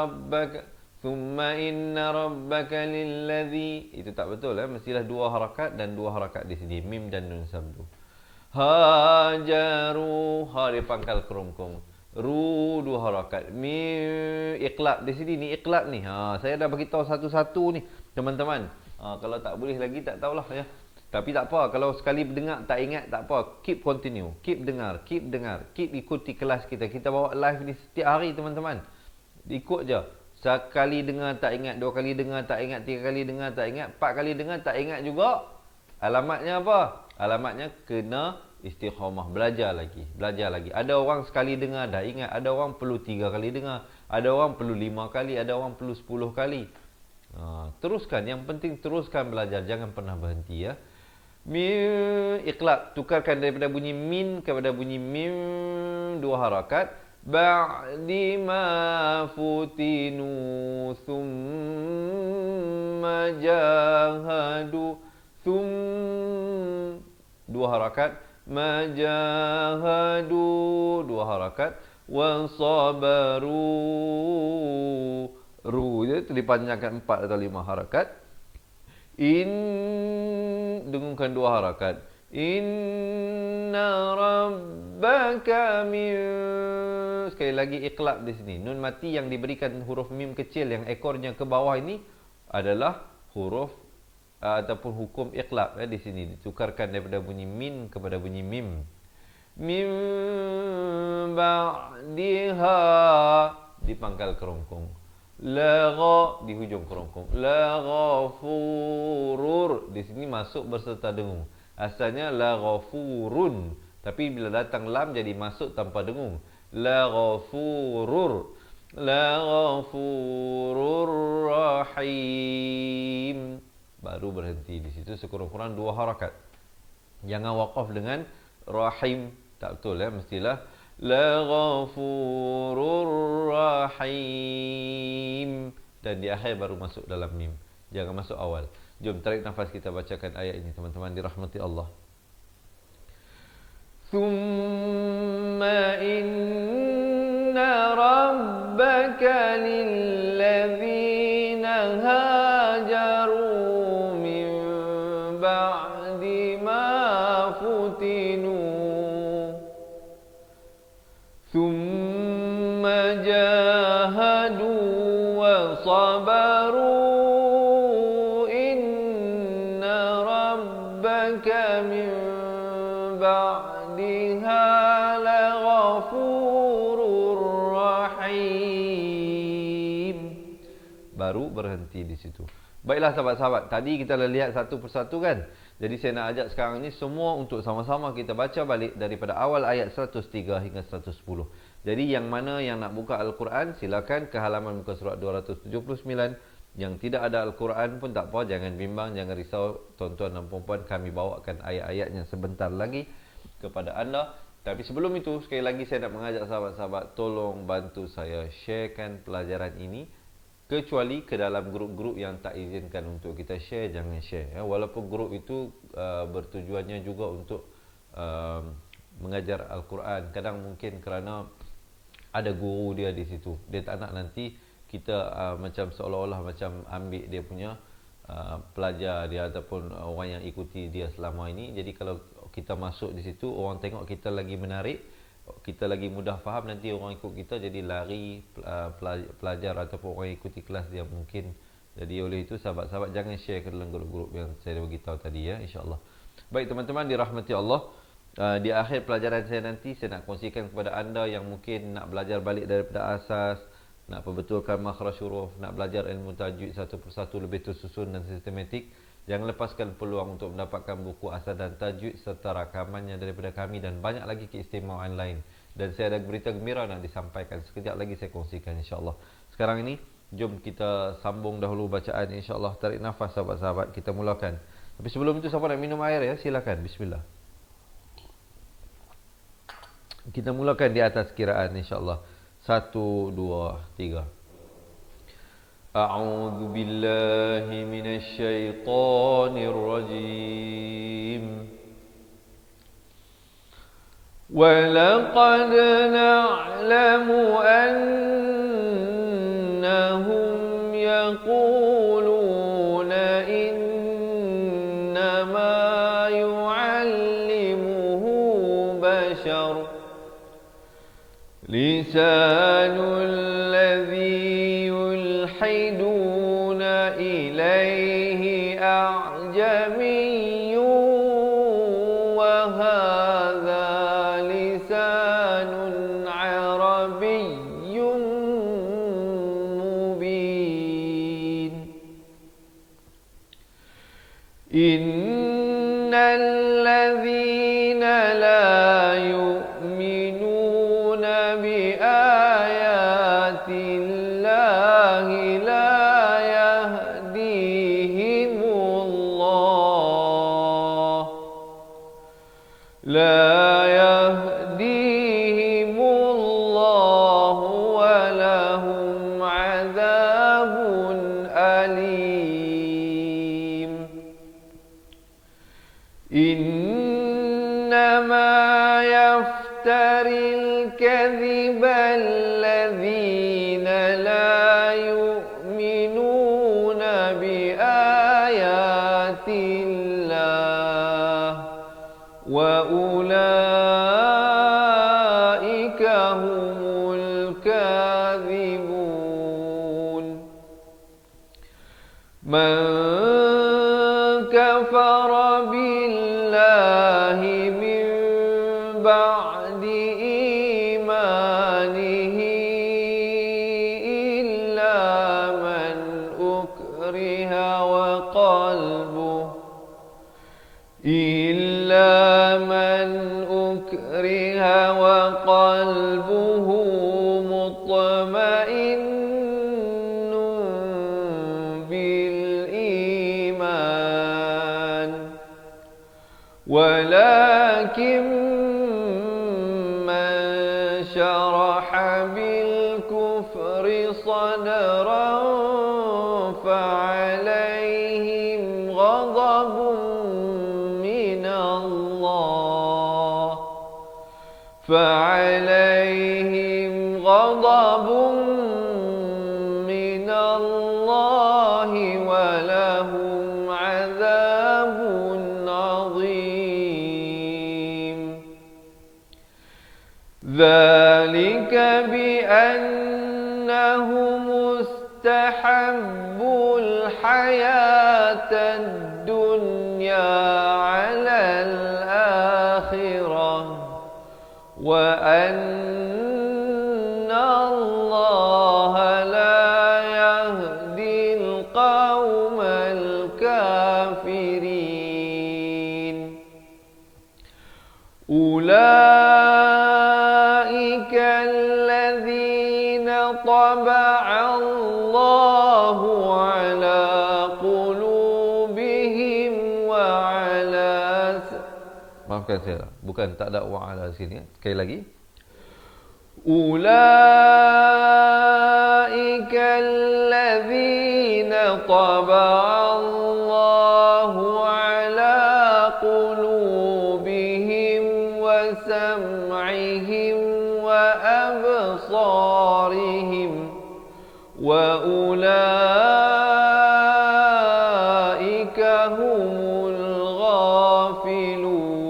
rabbaka lilladzi. Itu tak betul mestilah dua harakat dan dua harakat di sini, mim dan nun sabdu. Hajaru, ha di pangkal kerongkong. Ru dua harakat. Mim iqlab di sini ni, iqlab ni. Saya dah bagi tahu satu-satu ni teman-teman. Kalau tak boleh lagi tak tahulah ya. Tapi tak apa, kalau sekali dengar tak ingat tak apa, keep continue, keep dengar, keep ikuti kelas kita. Kita bawa live ni setiap hari teman-teman. Ikut je. Sekali dengar tak ingat, dua kali dengar tak ingat, tiga kali dengar tak ingat, empat kali dengar tak ingat juga. Alamatnya apa? Alamatnya kena istiqamah, belajar lagi. Ada orang sekali dengar dah ingat, ada orang perlu 3 kali dengar, ada orang perlu 5 kali, ada orang perlu 10 kali. Teruskan, yang penting teruskan belajar, jangan pernah berhenti ya. Mim iqlab, tukarkan daripada bunyi min kepada bunyi mim, dua harakat. Ba'di ma futinu thumma jahadu, dua harakat. Majahadu, dua harakat. Wasabaru, ru je tu dipanjangkan 4 atau 5 harakat. Dengungkan dua harakat. Inna rabbaka min, sekali lagi iqlab di sini. Nun mati yang diberikan huruf mim kecil yang ekornya ke bawah ini adalah huruf ataupun hukum iqlab di sini. Ditukarkan daripada bunyi min kepada bunyi mim. Mim ba'diha di pangkal kerongkong. Lagha di hujung kerongkong. Laghafurur di sini masuk berserta dengung. Asalnya laghafurun, tapi bila datang lam jadi masuk tanpa dengung. Laghafurur rahim. Baru berhenti di situ, sekurang-kurang dua harakat. Jangan waqaf dengan rahim, tak betul mestilah laghafurur rahim, dan di akhir baru masuk dalam mim, jangan masuk awal. Jom tarik nafas, kita bacakan ayat ini teman-teman dirahmati Allah. Thumma inna rabbaka lilladzina hajaru min ba'di ma futinu thumma jahadu wa sabaru inna rabbaka min ba'diha laghafurur rahim. Baru berhenti di situ. Baiklah sahabat-sahabat, tadi kita dah lihat satu persatu kan. Jadi saya nak ajak sekarang ni semua untuk sama-sama kita baca balik daripada awal ayat 103 hingga 110. Jadi yang mana yang nak buka Al-Quran, silakan ke halaman muka surat 279. Yang tidak ada Al-Quran pun tak apa, jangan bimbang, jangan risau tuan-tuan dan puan-puan, kami bawakan ayat-ayatnya sebentar lagi kepada anda. Tapi sebelum itu, sekali lagi saya nak mengajak sahabat-sahabat, tolong bantu saya sharekan pelajaran ini. Kecuali ke dalam grup-grup yang tak izinkan untuk kita share, jangan share. Walaupun grup itu bertujuannya juga untuk mengajar Al-Quran. Kadang mungkin kerana ada guru dia di situ. Dia tak nak nanti kita macam seolah-olah macam ambil dia punya pelajar dia ataupun orang yang ikuti dia selama ini. Jadi kalau kita masuk di situ, orang tengok kita lagi menarik, kita lagi mudah faham, nanti orang ikut kita jadi lari pelajar ataupun orang ikuti kelas dia mungkin. Jadi oleh itu sahabat-sahabat jangan share ke dalam grup-grup yang saya beritahu tadi ya, insya-Allah. Baik teman-teman dirahmati Allah, di akhir pelajaran saya nanti saya nak kongsikan kepada anda yang mungkin nak belajar balik daripada asas, nak perbetulkan makhraj huruf, nak belajar ilmu tajwid satu persatu lebih tersusun dan sistematik. Jangan lepaskan peluang untuk mendapatkan buku asal dan tajwid serta rakamannya daripada kami dan banyak lagi keistimewaan lain. Dan saya ada berita gembira nak disampaikan. Sekejap lagi saya kongsikan insya-Allah. Sekarang ini, jom kita sambung dahulu bacaan insya-Allah. Tarik nafas sahabat-sahabat, kita mulakan. Tapi sebelum itu siapa nak minum air ya, silakan. Bismillah. Kita mulakan di atas kiraan insya-Allah. 1 2 3. أعوذ بالله من الشيطان الرجيم ولقد نعلم أنهم يقولون إنما يعلمه بشر لسان الذي يلحدون إليه أعجمي وهذا لسان عربي مبين إن الذين لا يؤمنون بآيات الله لا يهديهم الله ولهم عذاب أليم إنما يفتري الكذب الذين لا يؤمنون بآيات الله وأولئك هم الكاذبون من كفر بالله من بعد إيمانه إلا من أكره وقلبه مطمئن بالإيمان ولكن من شرح بالكفر صدرا فعليهم غضب من الله ولهم عذاب عظيم ذلك بأنهم استحبوا الحياة الدنيا على الآخرة وأن الله لا يهدي القوم الكافرين أولئك الذين طبع الله على قلوبهم وعلى maafkan saya. Bukan, tak ada wa ala sini. Sekali lagi. Ulaika allazina taba'a Allahu ala qulubihim wa sam'ihim wa absarihim wa ulaika humul ghafilun.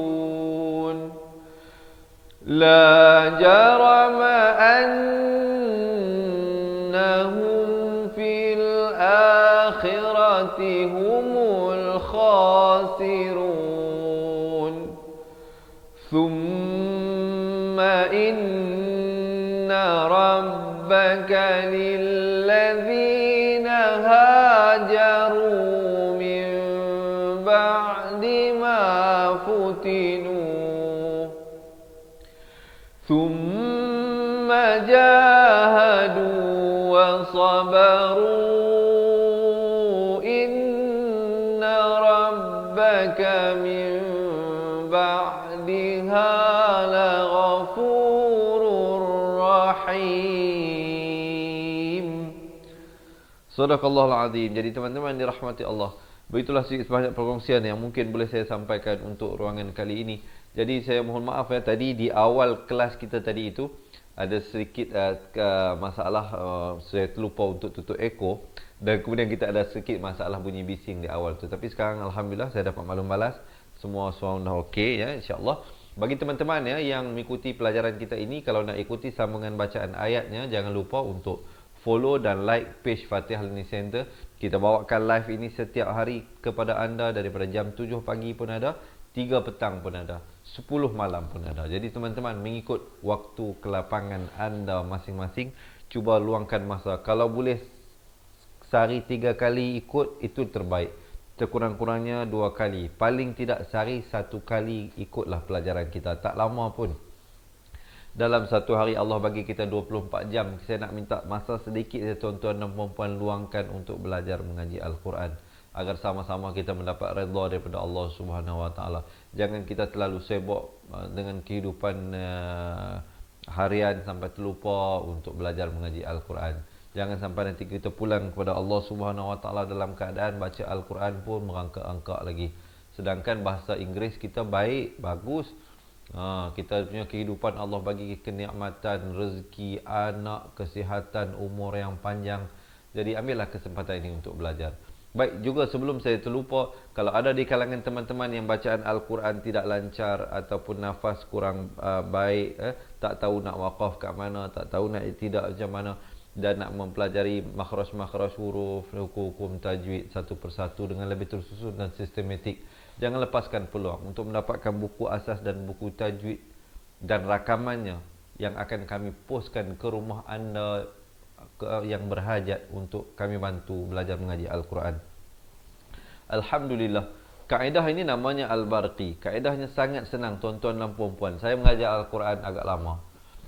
La jarama annahum fil akhirati humul khasirun. Thumma inna rabbaka lilladzina hajaru min ba'di ma futinu ثم جاهدوا وصبروا إن ربك من بعدها لغفور رحيم. Sadaqallahul azim. Jadi teman-teman dirahmati Allah, begitulah sedikit banyak perkongsian yang mungkin boleh saya sampaikan untuk ruangan kali ini. Jadi saya mohon maaf ya, tadi di awal kelas kita tadi itu ada sedikit masalah, saya terlupa untuk tutup echo, dan kemudian kita ada sedikit masalah bunyi bising di awal tu. Tapi sekarang alhamdulillah saya dapat maklum balas, semua dah okey ya, insya-Allah. Bagi teman-teman ya yang mengikuti pelajaran kita ini, kalau nak ikuti sambungan bacaan ayatnya, jangan lupa untuk follow dan like page Fatihah Learning Center. Kita bawakan live ini setiap hari kepada anda daripada jam 7 pagi pun ada, 3 petang pun ada, 10 malam pun ada. Jadi teman-teman mengikut waktu kelapangan anda masing-masing, cuba luangkan masa. Kalau boleh sehari 3 kali ikut, itu terbaik. Sekurang-kurangnya 2 kali. Paling tidak sehari 1 kali ikutlah pelajaran kita. Tak lama pun. Dalam satu hari Allah bagi kita 24 jam. Saya nak minta masa sedikit ya tuan-tuan dan puan-puan luangkan untuk belajar mengaji Al-Quran, agar sama-sama kita mendapat redha daripada Allah Subhanahu Wa Taala. Jangan kita terlalu sibuk dengan kehidupan harian sampai terlupa untuk belajar mengaji Al-Quran. Jangan sampai nanti kita pulang kepada Allah Subhanahu Wa Taala dalam keadaan baca Al-Quran pun merangkak-rangkak lagi. Sedangkan bahasa Inggeris kita baik, bagus. Kita punya kehidupan Allah bagi kenikmatan, rezeki, anak, kesihatan, umur yang panjang. Jadi ambillah kesempatan ini untuk belajar. Baik, juga sebelum saya terlupa, kalau ada di kalangan teman-teman yang bacaan Al-Quran tidak lancar ataupun nafas kurang baik, tak tahu nak waqaf kat mana, tak tahu nak tidak macam mana, dan nak mempelajari makhraj-makhraj huruf, hukum-hukum tajwid satu persatu dengan lebih tersusun dan sistematik, jangan lepaskan peluang untuk mendapatkan buku asas dan buku tajwid dan rakamannya yang akan kami postkan ke rumah anda yang berhajat untuk kami bantu belajar mengaji Al-Quran. Alhamdulillah, kaedah ini namanya Al-Barqi. Kaedahnya sangat senang tuan-tuan dan puan-puan. Saya mengajar Al-Quran agak lama.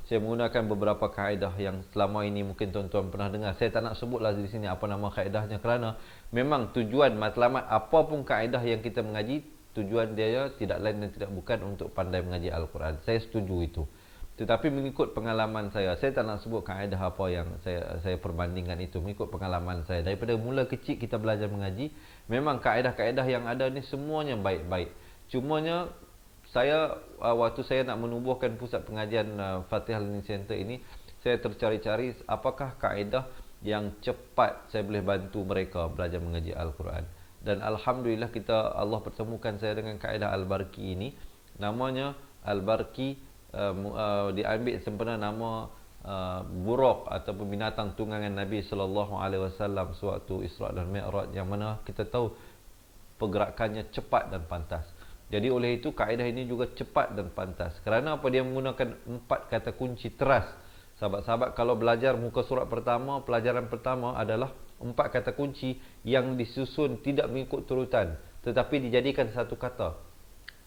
Saya menggunakan beberapa kaedah yang selama ini mungkin tuan-tuan pernah dengar. Saya tak nak sebutlah di sini apa nama kaedahnya, kerana memang tujuan matlamat apapun kaedah yang kita mengaji, tujuan dia tidak lain dan tidak bukan untuk pandai mengaji Al-Quran. Saya setuju itu. Tetapi mengikut pengalaman saya tak nak sebut kaedah apa yang saya perbandingkan itu. Mengikut pengalaman saya, daripada mula kecil kita belajar mengaji, memang kaedah-kaedah yang ada ni semuanya baik-baik. Cumanya saya waktu saya nak menubuhkan pusat pengajian Fatihah Learning Center ini, saya tercari-cari apakah kaedah yang cepat saya boleh bantu mereka belajar mengaji Al-Quran. Dan alhamdulillah Allah pertemukan saya dengan kaedah Al-Barqi ini. Namanya Al-Barqi, diambil sempena nama buraq ataupun binatang tunggangan Nabi SAW sewaktu Isra' dan Mi'raj, yang mana kita tahu pergerakannya cepat dan pantas. Jadi oleh itu kaedah ini juga cepat dan pantas. Kerana apa? Dia menggunakan 4 kata kunci teras. Sahabat-sahabat kalau belajar muka surat pertama, pelajaran pertama adalah 4 kata kunci yang disusun tidak mengikut turutan, tetapi dijadikan satu kata.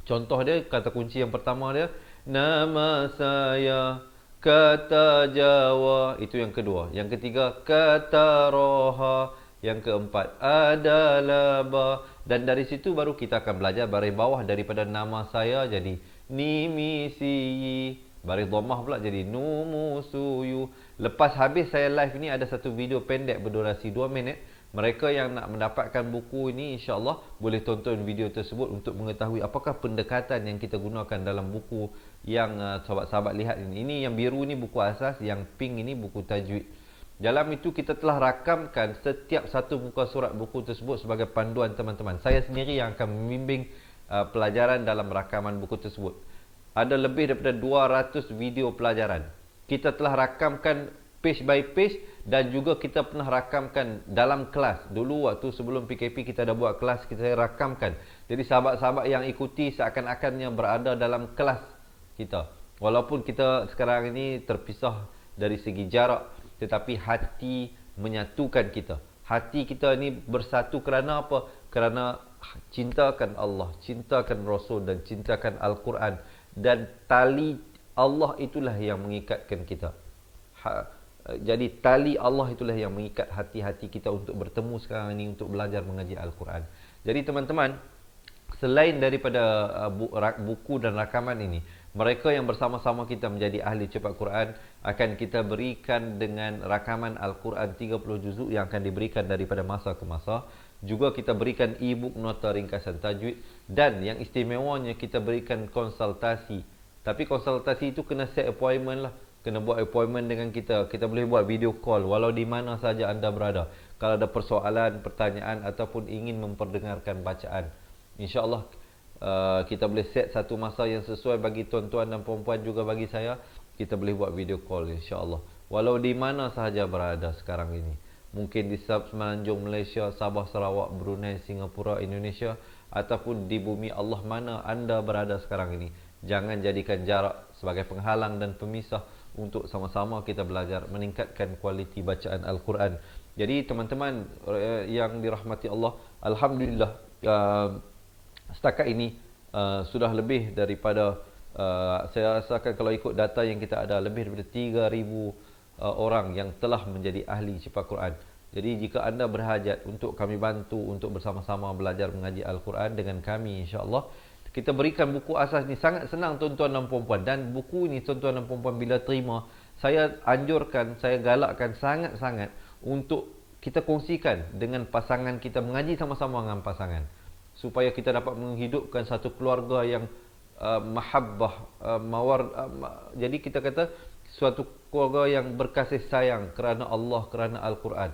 Contoh dia, kata kunci yang pertama dia, nama saya, kata Jawa. Itu yang kedua. Yang ketiga, kata Roha, Yang keempat adalah ba. Dan dari situ baru kita akan belajar baris bawah daripada nama saya jadi Nimisi. Baris dhammah pula jadi Numusuyu. Lepas habis saya live ni ada satu video pendek berdurasi 2 minit. Mereka yang nak mendapatkan buku ini insya-Allah boleh tonton video tersebut untuk mengetahui apakah pendekatan yang kita gunakan dalam buku yang sahabat-sahabat lihat ini. Ini yang biru ni buku asas, yang pink ini buku tajwid. Dalam itu kita telah rakamkan setiap satu muka surat buku tersebut sebagai panduan teman-teman. Saya sendiri yang akan membimbing pelajaran dalam rakaman buku tersebut. Ada lebih daripada 200 video pelajaran. Kita telah rakamkan page by page dan juga kita pernah rakamkan dalam kelas. Dulu waktu sebelum PKP kita dah buat kelas, kita rakamkan. Jadi sahabat-sahabat yang ikuti seakan-akannya berada dalam kelas kita. Walaupun kita sekarang ini terpisah dari segi jarak, tetapi hati menyatukan kita. Hati kita ni bersatu kerana apa? Kerana cintakan Allah, cintakan Rasul dan cintakan Al-Quran. Dan tali Allah itulah yang mengikatkan kita. Jadi tali Allah itulah yang mengikat hati-hati kita untuk bertemu sekarang ini untuk belajar mengaji Al-Quran. Jadi teman-teman, selain daripada buku dan rakaman ini, mereka yang bersama-sama kita menjadi ahli cepat Quran akan kita berikan dengan rakaman Al-Quran 30 juzuk yang akan diberikan daripada masa ke masa. Juga kita berikan e-book nota ringkasan tajwid, dan yang istimewanya kita berikan konsultasi. Tapi konsultasi itu kena set appointment lah. Kena buat appointment dengan kita. Kita boleh buat video call walau di mana saja anda berada. Kalau ada persoalan, pertanyaan ataupun ingin memperdengarkan bacaan, InsyaAllah kita boleh set satu masa yang sesuai bagi tuan-tuan dan puan-puan, juga bagi saya. Kita boleh buat video call insyaAllah. Walau di mana sahaja berada sekarang ini. Mungkin di Semenanjung Malaysia, Sabah, Sarawak, Brunei, Singapura, Indonesia, ataupun di bumi Allah mana anda berada sekarang ini. Jangan jadikan jarak sebagai penghalang dan pemisah untuk sama-sama kita belajar meningkatkan kualiti bacaan Al-Quran. Jadi teman-teman yang dirahmati Allah, Alhamdulillah setakat ini sudah lebih daripada saya rasakan kalau ikut data yang kita ada, lebih daripada 3,000 orang yang telah menjadi ahli cepat Quran. Jadi jika anda berhajat untuk kami bantu untuk bersama-sama belajar mengaji Al-Quran dengan kami, insya-Allah kita berikan buku asas ni. Sangat senang tuan-tuan dan puan-puan. Dan buku ni tuan-tuan dan puan-puan bila terima, saya anjurkan, saya galakkan sangat-sangat untuk kita kongsikan dengan pasangan kita, mengaji sama-sama dengan pasangan, supaya kita dapat menghidupkan satu keluarga yang mahabbah, jadi kita kata suatu keluarga yang berkasih sayang kerana Allah, kerana Al-Quran.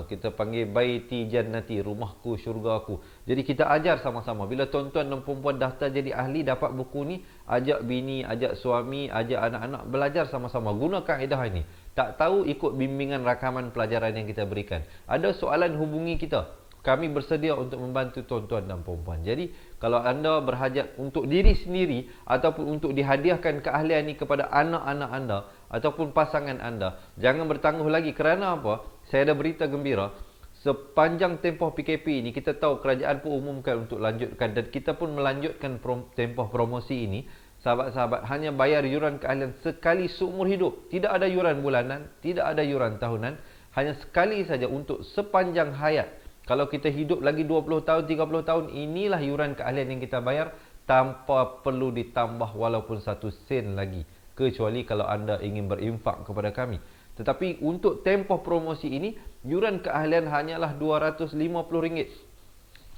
Kita panggil baiti jannati, rumahku, syurgaku. Jadi kita ajar sama-sama. Bila tuan-tuan dan perempuan daftar jadi ahli, dapat buku ni, ajak bini, ajak suami, ajak anak-anak belajar sama-sama. Guna kaedah ini. Tak tahu, ikut bimbingan rakaman pelajaran yang kita berikan. Ada soalan, hubungi kita. Kami bersedia untuk membantu tuan-tuan dan perempuan. Jadi kalau anda berhajat untuk diri sendiri ataupun untuk dihadiahkan keahlian ini kepada anak-anak anda ataupun pasangan anda, jangan bertangguh lagi. Kerana apa? Saya ada berita gembira. Sepanjang tempoh PKP ini, kita tahu kerajaan pun umumkan untuk lanjutkan, dan kita pun melanjutkan tempoh promosi ini. Sahabat-sahabat hanya bayar yuran keahlian sekali seumur hidup. Tidak ada yuran bulanan, tidak ada yuran tahunan. Hanya sekali saja untuk sepanjang hayat. Kalau kita hidup lagi 20 tahun, 30 tahun, inilah yuran keahlian yang kita bayar tanpa perlu ditambah walaupun 1 sen lagi. Kecuali kalau anda ingin berinfak kepada kami. Tetapi untuk tempoh promosi ini, yuran keahlian hanyalah RM250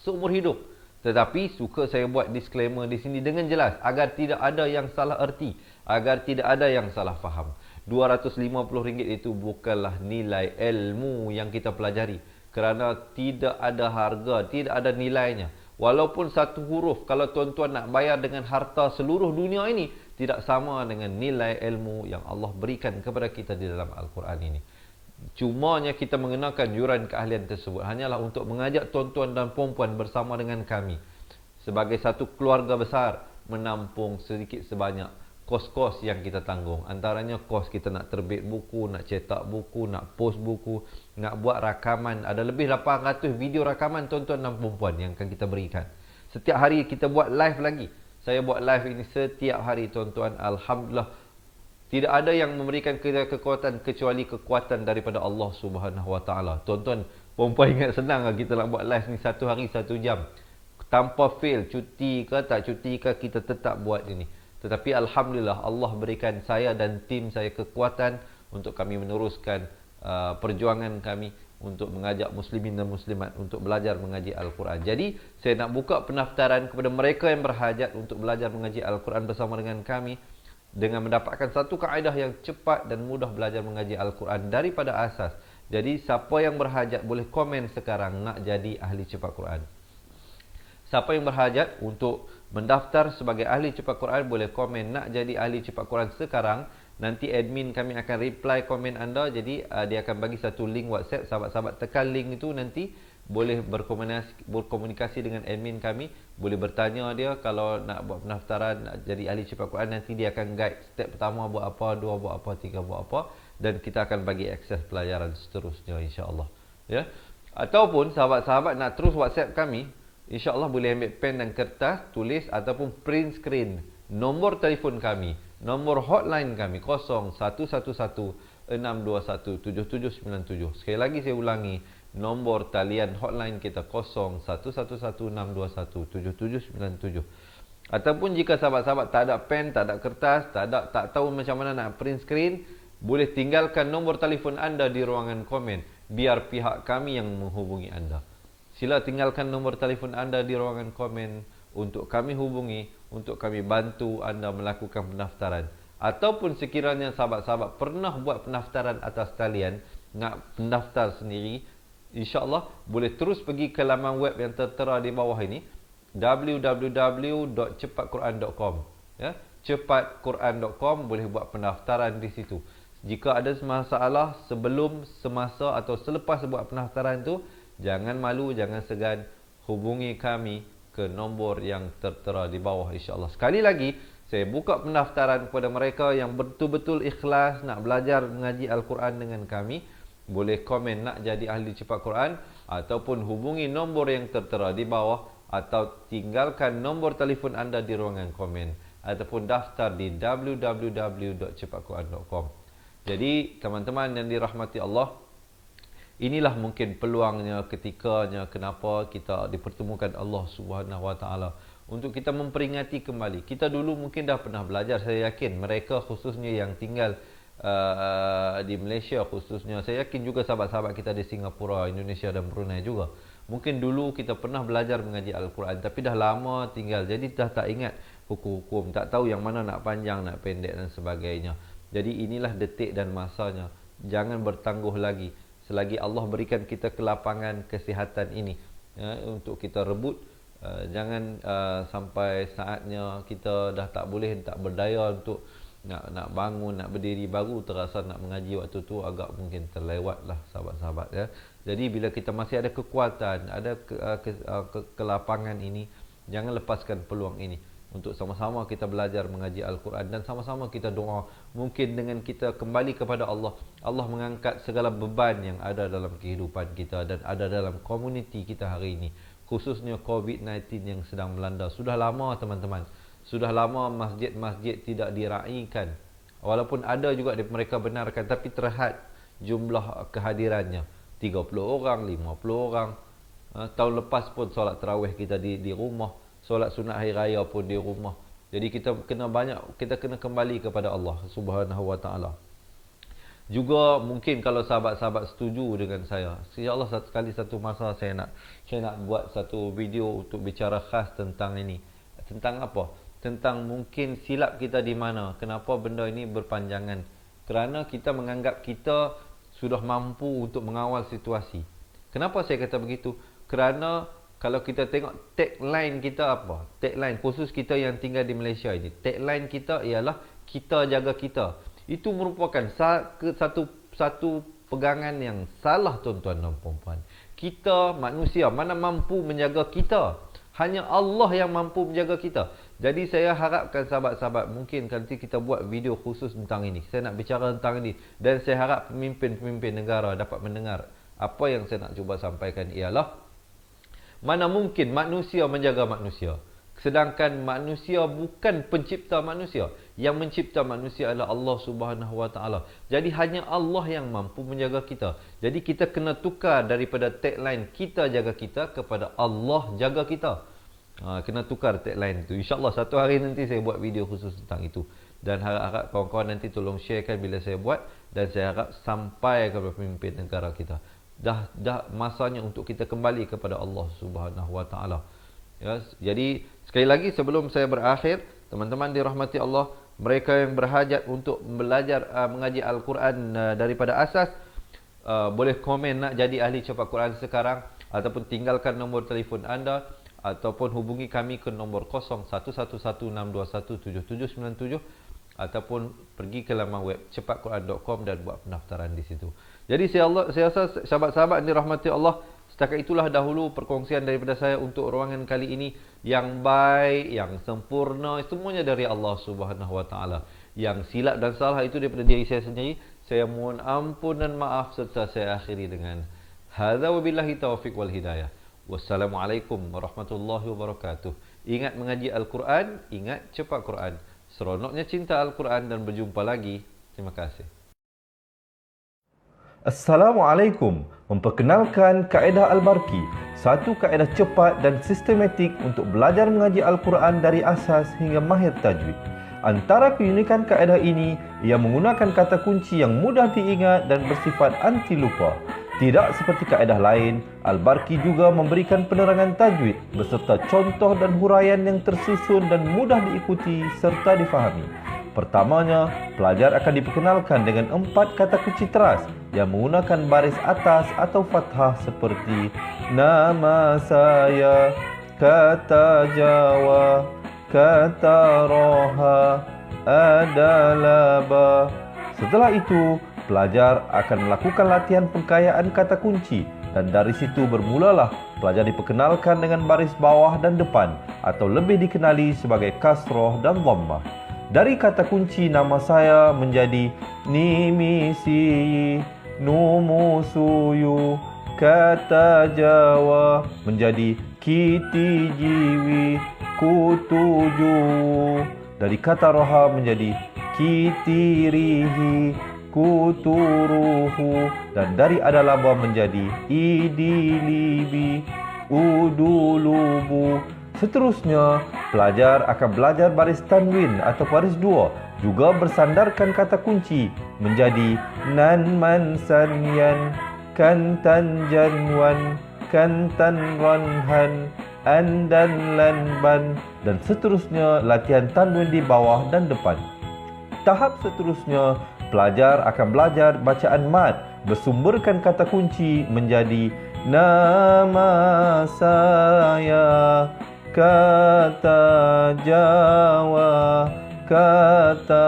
seumur hidup. Tetapi suka saya buat disclaimer di sini dengan jelas agar tidak ada yang salah erti, agar tidak ada yang salah faham. RM250 itu bukanlah nilai ilmu yang kita pelajari. Kerana tidak ada harga, tidak ada nilainya. Walaupun satu huruf, kalau tuan-tuan nak bayar dengan harta seluruh dunia ini, tidak sama dengan nilai ilmu yang Allah berikan kepada kita di dalam Al-Quran ini. Cumanya kita mengenakan yuran keahlian tersebut hanyalah untuk mengajak tuan-tuan dan puan-puan bersama dengan kami sebagai satu keluarga besar menampung sedikit sebanyak kos-kos yang kita tanggung. Antaranya kos kita nak terbit buku, nak cetak buku, nak post buku, nak buat rakaman. Ada lebih 800 video rakaman tuan-tuan dan puan-puan yang akan kita berikan. Setiap hari kita buat live lagi. Saya buat live ini setiap hari tuan-tuan. Alhamdulillah. Tidak ada yang memberikan kita kekuatan kecuali kekuatan daripada Allah Subhanahu Wa Taala. Tuan-tuan Perempuan ingat senang lah kita nak buat live ni 1 hari 1 jam. Tanpa fail, cuti ke tak cuti ke, kita tetap buat ini. Tetapi Alhamdulillah, Allah berikan saya dan tim saya kekuatan untuk kami meneruskan perjuangan kami untuk mengajak muslimin dan muslimat untuk belajar mengaji Al-Quran. Jadi, saya nak buka pendaftaran kepada mereka yang berhajat untuk belajar mengaji Al-Quran bersama dengan kami dengan mendapatkan satu kaedah yang cepat dan mudah belajar mengaji Al-Quran daripada asas. Jadi, siapa yang berhajat boleh komen sekarang nak jadi ahli cepat Quran. Siapa yang berhajat untuk mendaftar sebagai ahli cepat Quran boleh komen nak jadi ahli cepat Quran sekarang. Nanti admin kami akan reply komen anda. Jadi dia akan bagi satu link WhatsApp. Sahabat-sahabat tekan link itu, nanti boleh berkomunikasi dengan admin kami. Boleh bertanya dia kalau nak buat pendaftaran nak jadi ahli cepat Quran. Nanti dia akan guide step pertama buat apa, 2 buat apa, 3 buat apa, dan kita akan bagi akses pelajaran seterusnya, insya-Allah. Ya. Ataupun sahabat-sahabat nak terus WhatsApp kami, insya-Allah boleh ambil pen dan kertas, tulis ataupun print screen nombor telefon kami, nombor hotline kami 0111-621-7797. Sekali lagi saya ulangi, nombor talian hotline kita 0111-621-7797. Ataupun jika sahabat-sahabat tak ada pen, tak ada kertas, tak tahu macam mana nak print screen, boleh tinggalkan nombor telefon anda di ruangan komen, biar pihak kami yang menghubungi anda. Sila tinggalkan nombor telefon anda di ruangan komen untuk kami hubungi, untuk kami bantu anda melakukan pendaftaran. Ataupun sekiranya sahabat-sahabat pernah buat pendaftaran atas talian, nak pendaftar sendiri, insya-Allah boleh terus pergi ke laman web yang tertera di bawah ini, www.cepatquran.com. Ya, cepatquran.com, boleh buat pendaftaran di situ. Jika ada masalah sebelum, semasa atau selepas buat pendaftaran tu, jangan malu, jangan segan, hubungi kami ke nombor yang tertera di bawah, insya-Allah. Sekali lagi, saya buka pendaftaran kepada mereka yang betul-betul ikhlas nak belajar mengaji Al-Quran dengan kami. Boleh komen nak jadi ahli cepat Quran, ataupun hubungi nombor yang tertera di bawah, atau tinggalkan nombor telefon anda di ruangan komen, ataupun daftar di www.cepatquran.com. Jadi, teman-teman yang dirahmati Allah, inilah mungkin peluangnya, ketikanya kenapa kita dipertemukan Allah Subhanahu Wa Taala untuk kita memperingati kembali. Kita dulu mungkin dah pernah belajar, saya yakin mereka khususnya yang tinggal di Malaysia khususnya, saya yakin juga sahabat-sahabat kita di Singapura, Indonesia dan Brunei juga. Mungkin dulu kita pernah belajar mengaji Al-Quran, tapi dah lama tinggal, jadi dah tak ingat hukum-hukum, tak tahu yang mana nak panjang, nak pendek dan sebagainya. Jadi inilah detik dan masanya. Jangan bertangguh lagi. Selagi Allah berikan kita kelapangan kesihatan ini, ya, untuk kita rebut, jangan sampai saatnya kita dah tak boleh, tak berdaya untuk nak bangun, nak berdiri, baru terasa nak mengaji. Waktu tu agak mungkin terlewat lah sahabat-sahabat, ya. Jadi bila kita masih ada kekuatan, ada kelapangan ini, jangan lepaskan peluang ini untuk sama-sama kita belajar mengaji Al-Quran dan sama-sama kita doa. Mungkin dengan kita kembali kepada Allah, Allah mengangkat segala beban yang ada dalam kehidupan kita dan ada dalam komuniti kita hari ini, khususnya COVID-19 yang sedang melanda. Sudah lama teman-teman, sudah lama masjid-masjid tidak diraikan. Walaupun ada juga mereka benarkan, tapi terhad jumlah kehadirannya 30 orang, 50 orang. Tahun lepas pun solat tarawih kita di rumah, solat sunat hari raya pun di rumah. Jadi kita kena kembali kepada Allah Subhanahu Wa Taala. Juga mungkin kalau sahabat-sahabat setuju dengan saya, insya-Allah satu masa saya nak buat satu video untuk bicara khas tentang ini. Tentang apa? Tentang mungkin silap kita di mana, kenapa benda ini berpanjangan. Kerana kita menganggap kita sudah mampu untuk mengawal situasi. Kenapa saya kata begitu? Kerana kalau kita tengok tagline kita apa? Tagline khusus kita yang tinggal di Malaysia ini. Tagline kita ialah kita jaga kita. Itu merupakan satu pegangan yang salah, tuan-tuan dan puan-puan. Kita manusia mana mampu menjaga kita? Hanya Allah yang mampu menjaga kita. Jadi saya harapkan sahabat-sahabat, mungkin nanti kita buat video khusus tentang ini. Saya nak bicara tentang ini. Dan saya harap pemimpin-pemimpin negara dapat mendengar. Apa yang saya nak cuba sampaikan ialah, mana mungkin manusia menjaga manusia, sedangkan manusia bukan pencipta manusia. Yang mencipta manusia adalah Allah Subhanahu Wa Taala. Jadi hanya Allah yang mampu menjaga kita. Jadi kita kena tukar daripada tagline kita jaga kita kepada Allah jaga kita. Kena tukar tagline itu. InsyaAllah satu hari nanti saya buat video khusus tentang itu. Dan harap kawan-kawan nanti tolong sharekan bila saya buat. Dan saya harap sampai kepada pemimpin negara kita. Dah masanya untuk kita kembali kepada Allah Subhanahu Wa Taala. Ya, jadi sekali lagi sebelum saya berakhir, teman-teman dirahmati Allah, mereka yang berhajat untuk belajar mengaji Al-Quran daripada asas, boleh komen nak jadi ahli cepat Quran sekarang, ataupun tinggalkan nombor telefon anda, ataupun hubungi kami ke nombor 011162177797, ataupun pergi ke laman web cepatquran.com dan buat pendaftaran di situ. Jadi saya rasa sahabat-sahabat yang dirahmati Allah, setakat itulah dahulu perkongsian daripada saya untuk ruangan kali ini. Yang baik, yang sempurna, semuanya dari Allah Subhanahu Wa Taala. Yang silap dan salah itu daripada diri saya sendiri. Saya mohon ampun dan maaf serta saya akhiri dengan hadza wabillahi taufiq wal hidayah. Wassalamualaikum warahmatullahi wabarakatuh. Ingat mengaji Al-Quran, ingat cepat Quran. Seronoknya cinta Al-Quran dan berjumpa lagi. Terima kasih. Assalamualaikum. Memperkenalkan kaedah Al-Barki, satu kaedah cepat dan sistematik untuk belajar mengaji Al-Quran dari asas hingga mahir tajwid. Antara keunikan kaedah ini, ia menggunakan kata kunci yang mudah diingat dan bersifat anti lupa. Tidak seperti kaedah lain, Al-Barki juga memberikan penerangan tajwid beserta contoh dan huraian yang tersusun dan mudah diikuti serta difahami. Pertamanya, pelajar akan diperkenalkan dengan 4 kata kunci teras yang menggunakan baris atas atau fathah seperti nama saya, kata Jawa, kata Roha, adalah ba. Setelah itu, pelajar akan melakukan latihan pengkayaan kata kunci dan dari situ bermulalah pelajar diperkenalkan dengan baris bawah dan depan atau lebih dikenali sebagai kasroh dan dhammah. Dari kata kunci nama saya menjadi nimisi, numusuyu, kata Jawa menjadi kiti jiwi, kutuju. Dari kata roha menjadi kitirihi, kuturuhu. Dan dari adalaba menjadi idilibi, udulubu. Seterusnya, pelajar akan belajar baris tanwin atau baris dua, juga bersandarkan kata kunci menjadi nan man sanyan, kantan janwan, kantan ranhan, andan lanban, dan seterusnya latihan tanwin di bawah dan depan. Tahap seterusnya, pelajar akan belajar bacaan mad bersumberkan kata kunci menjadi nama saya, kata Jawa, kata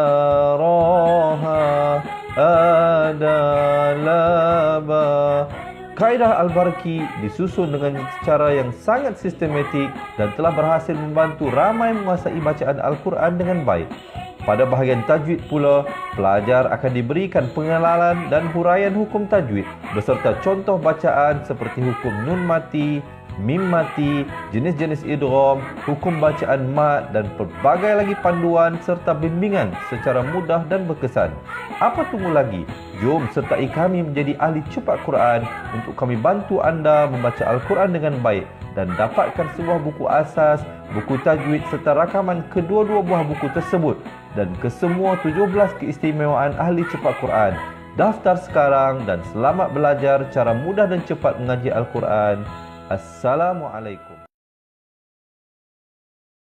Roha, adalah ba. Kaedah Al-Barki disusun dengan cara yang sangat sistematik dan telah berhasil membantu ramai menguasai bacaan Al-Quran dengan baik. Pada bahagian tajwid pula, pelajar akan diberikan pengenalan dan huraian hukum tajwid beserta contoh bacaan seperti hukum nun mati, mim mati, jenis-jenis idgham, hukum bacaan mat dan pelbagai lagi panduan serta bimbingan secara mudah dan berkesan. Apa tunggu lagi? Jom sertai kami menjadi ahli cepat Quran untuk kami bantu anda membaca Al-Quran dengan baik dan dapatkan sebuah buku asas, buku tajwid serta rakaman kedua-dua buah buku tersebut dan kesemua 17 keistimewaan ahli cepat Quran. Daftar sekarang dan selamat belajar cara mudah dan cepat mengaji Al-Quran. Assalamualaikum.